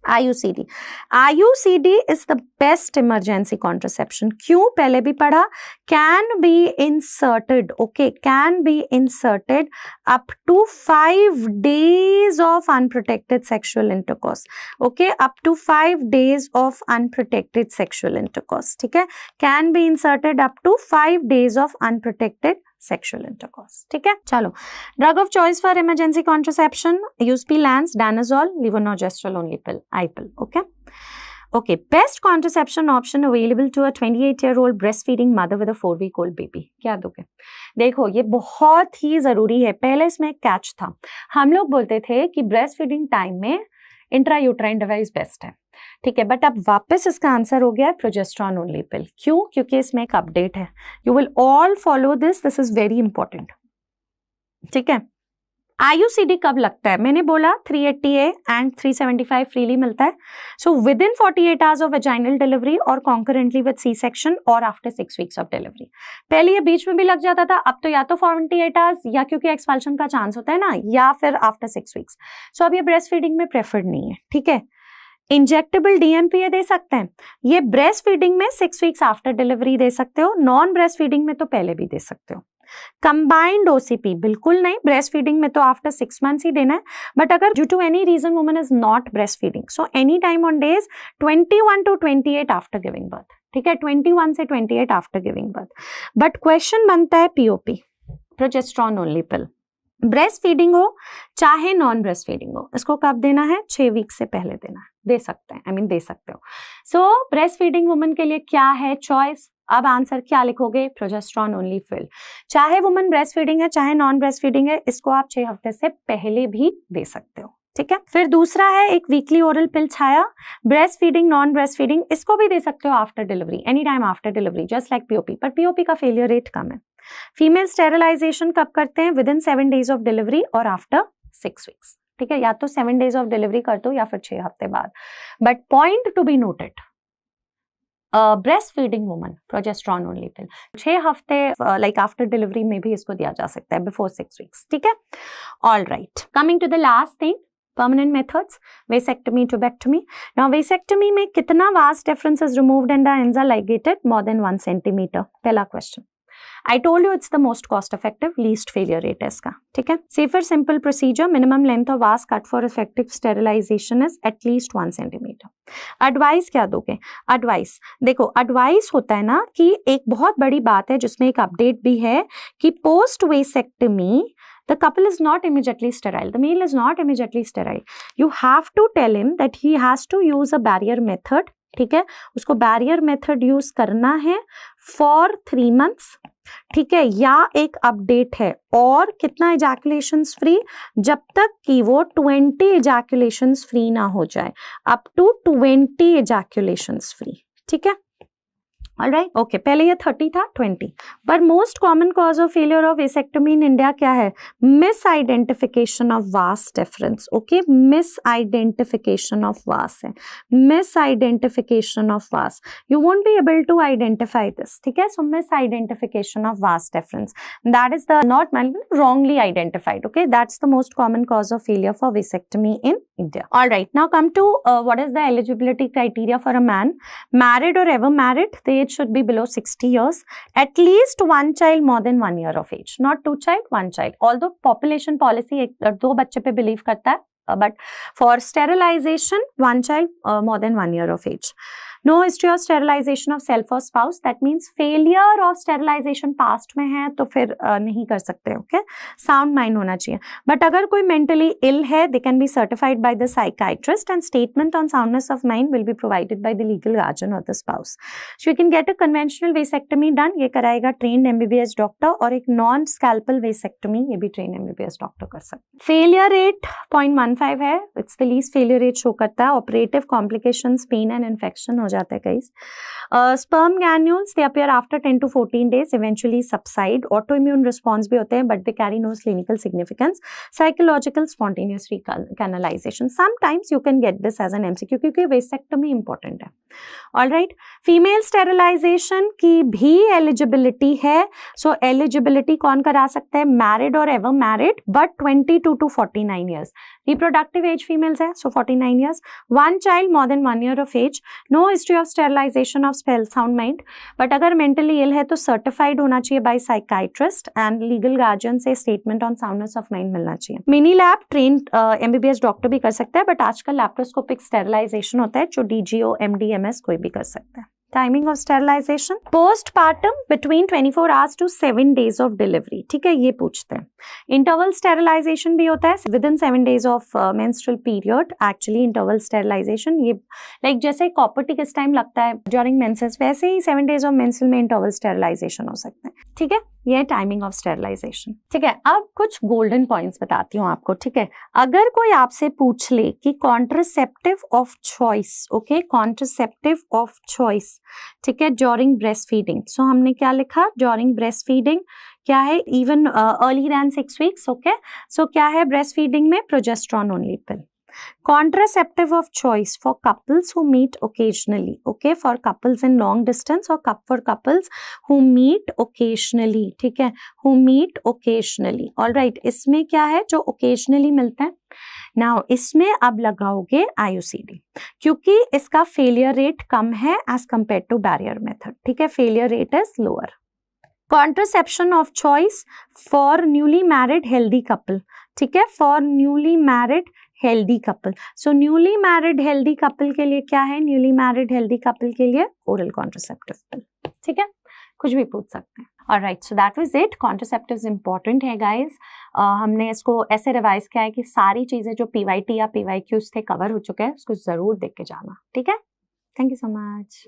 IUCD, IUCD is the best emergency contraception। क्यों? पहले भी पढ़ा, can be inserted, okay, can be inserted up to 5 days of unprotected sexual intercourse, okay, up to 5 days of unprotected sexual intercourse, ठीक है, can be inserted up to 5 days of unprotected sexual intercourse, ठीक है। चलो, drug of choice for emergency contraception, USP lens, danazol, levonorgestrel only pill, I pill, okay. Okay, best contraception option available to a 28-year-old breastfeeding mother with a 4-week-old baby। क्या दोगे? देखो, ये बहुत ही जरूरी है। पहले इसमें एक कैच था, हम लोग बोलते थे कि ब्रेस्ट फीडिंग टाइम में इंट्रायूट्राइन डिवाइस बेस्ट है, ठीक है, बट अब वापस इसका आंसर हो गया है प्रोजेस्टेरॉन ओनली पिल। क्यों? क्योंकि इसमें एक अपडेट है। You will all follow this is very important, ठीक है। IUCD कब लगता है? मैंने बोला 380A एंड 375 फ्रीली मिलता है। So with in 48 hours of vaginal delivery और कॉन्करेंटली विद सी सेक्शन और आफ्टर 6 वीक्स ऑफ डिलीवरी। पहले ये बीच में भी लग जाता था, अब तो या तो 48 आवर्स या क्योंकि एक्सपल्शन का चांस होता है ना, या फिर आफ्टर 6 वीक्स। सो अब ये ब्रेस्ट फीडिंग में प्रेफर्ड नहीं है, ठीक है। इंजेक्टेबल डीएमपीए दे सकते हैं। ये ब्रेस्ट फीडिंग में 6 वीक्स आफ्टर डिलीवरी दे सकते हो, नॉन ब्रेस्ट फीडिंग में तो पहले भी दे सकते हो। कंबाइंड ओसीपी बिल्कुल नहीं, ब्रेस्ट फीडिंग में तो आफ्टर 6 मंथ्स ही देना है, बट अगर due to any reason woman is not breast feeding, so any time on days 21 to 28 after giving birth, ठीक है, 21 से 28 after giving birth. But question बनता है POP, progesterone only pill, breast feeding हो चाहे नॉन ब्रेस्ट फीडिंग हो, इसको कब देना है? 6 वीक से पहले देना है, दे सकते हैं, दे सकते हो। सो ब्रेस्ट फीडिंग वुमन के लिए क्या है चॉइस? अब आंसर क्या लिखोगे? प्रोजेस्टेरॉन ओनली पिल। चाहे वुमन ब्रेस्ट फीडिंग है चाहे नॉन ब्रेस्ट फीडिंग है, इसको आप 6 हफ्ते से पहले भी दे सकते हो, ठीक है। फिर दूसरा है एक weekly oral pill Chhaya, breast feeding non breast feeding, इसको भी दे सकते हो after delivery, any time after delivery, just like POP, पर पीओपी का फेलियर रेट कम है। फीमेल स्टेरिलाइजेशन कब करते हैं? Within 7 days of delivery और आफ्टर 6 weeks, ठीक है, या तो 7 days ऑफ डिलीवरी कर दो या फिर 6 हफ्ते बाद। But point to be noted, breast feeding woman progesterone only pill 6 हफ्ते लाइक आफ्टर डिलीवरी में भी इसको दिया जा सकता है, बिफोर 6 weeks, ठीक है। All right, coming to the last thing, permanent methods, vasectomy, tubectomy. Now vasectomy में कितना vas deferens is removed and the ends are ligated? More than 1 centimeter. पहला question. I told you it's the most cost effective, least failure rate है इसका, ठीक है। Safer simple procedure, minimum length of vas cut for effective sterilization is at least 1 centimeter. Advice क्या दोगे? Advice देखो, advice होता है ना कि एक बहुत बड़ी बात है जिसमें एक update भी है कि post vasectomy the couple is not immediately sterile, the male is not immediately sterile. You have to tell him that he has to use a barrier method, ठीक है, उसको barrier method यूज करना है for 3 months, ठीक है, या एक update है, और कितना इजैकुलेशंस फ्री? जब तक कि वो 20 इजैकुलेशंस फ्री ना हो जाए, अप टू 20 इजैकुलेशंस फ्री, ठीक है। ऑलराइट, ओके, पहले ये 30 था, 20। पर most common cause of failure of vasectomy in India क्या है? Misidentification of vas deferens, okay, misidentification of vas है, misidentification of vas, you won't be able to identify this, ठीक है। So misidentification of vas deferens, that is the not wrongly identified, okay, that's the most common cause of failure for vasectomy in India. All right, now come to what is the eligibility criteria for a man, married or ever married, the age should be below 60 years, at least 1 child more than 1 year of age, not 2 child, 1 child, although population policy 2 बच्चे पे believe करता है, but for sterilization 1 child more than 1 year of age. No history of sterilization of self or spouse, that means failure of sterilization past में है तो फिर नहीं कर सकते, ओके। साउंड माइंड होना चाहिए, बट अगर कोई मेंटली इल है, they can be certified by the psychiatrist and statement on soundness of mind will be provided by the legal guardian और the spouse. So you can get a conventional vasectomy done, ये कराएगा trained MBBS doctor, और एक non scalpel vasectomy ये भी train MBBS doctor कर सकते। Failure rate 0.15 है, it's the least failure rate show करता है। Operative complications, pain and infection हो जाता है कई। Sperm granules they appear after 10 to 14 days, eventually subside. Autoimmune response भी होते हैं, but they carry no clinical significance. Psychological spontaneous recanalization, sometimes you can get this as an MCQ क्योंकि vasectomy important है। All right, female sterilization की भी eligibility है, so eligibility कौन करा सकता है? Married or ever married, but 22 to 49 years. Reproductive age females है, so 49 years. 1 child more than 1 year of age. No history of sterilization of sound mind, but अगर mentally ill है तो certified होना चाहिए by psychiatrist and legal guardian से statement on soundness of mind मिलना चाहिए। Mini lab trained MBBS doctor भी कर सकता है, बट आजकल लैप्रोस्कोपिक स्टेरिलाइजेशन होता है जो DGO MD MS कोई भी कर सकता है। Timing of sterilisation postpartum between 24 hours to 7 days of delivery, ठीक है, ये पूछते हैं। इंटरवल स्टेरिलाइजेशन भी होता है within 7 days of menstrual period. Actually interval sterilisation ये लाइक जैसे कॉपर टी किस टाइम लगता है ड्यूरिंग मेंसेस, वैसे ही 7 days ऑफ मेंस्ट्रुअल में इंटरवल स्टेरिलाइजेशन हो सकता है, ठीक है। ये टाइमिंग ऑफ स्टेरिलाइजेशन, ठीक है। अब कुछ गोल्डन पॉइंट्स बताती हूँ आपको, ठीक है। अगर कोई आपसे पूछ ले कि contraceptive of choice, okay, contraceptive of choice, ठीक है, ड्यूरिंग ब्रेस्ट फीडिंग, सो हमने क्या लिखा? ड्यूरिंग ब्रेस्ट फीडिंग क्या है? Even early than 6 weeks, okay. So क्या है ब्रेस्ट फीडिंग में? Progesterone only pill. Contraceptive of choice for couples who meet occasionally, okay, for couples in long distance or for couples who meet occasionally, ठीक है, who meet occasionally, all right, इसमें क्या है जो occasionally मिलता है. Now इसमें अब लगाओगे IUCD क्योंकि इसका failure rate कम है as compared to barrier method, ठीक है, failure rate is lower. Contraception of choice for newly married healthy couple, ठीक है, for newly married healthy couple. So newly married healthy couple के लिए क्या है, न्यूली मैरिड हेल्दी कपल के लिए ओरल कॉन्ट्रासेप्टिव पिल, ठीक है, कुछ भी पूछ सकते हैं. Alright, so that was it. Contraceptives important है गाइस. हमने इसको ऐसे रिवाइज किया है कि सारी चीजें जो PYT या PYQs थे कवर हो चुके हैं, उसको जरूर देख के जाना, ठीक है. Thank you so much.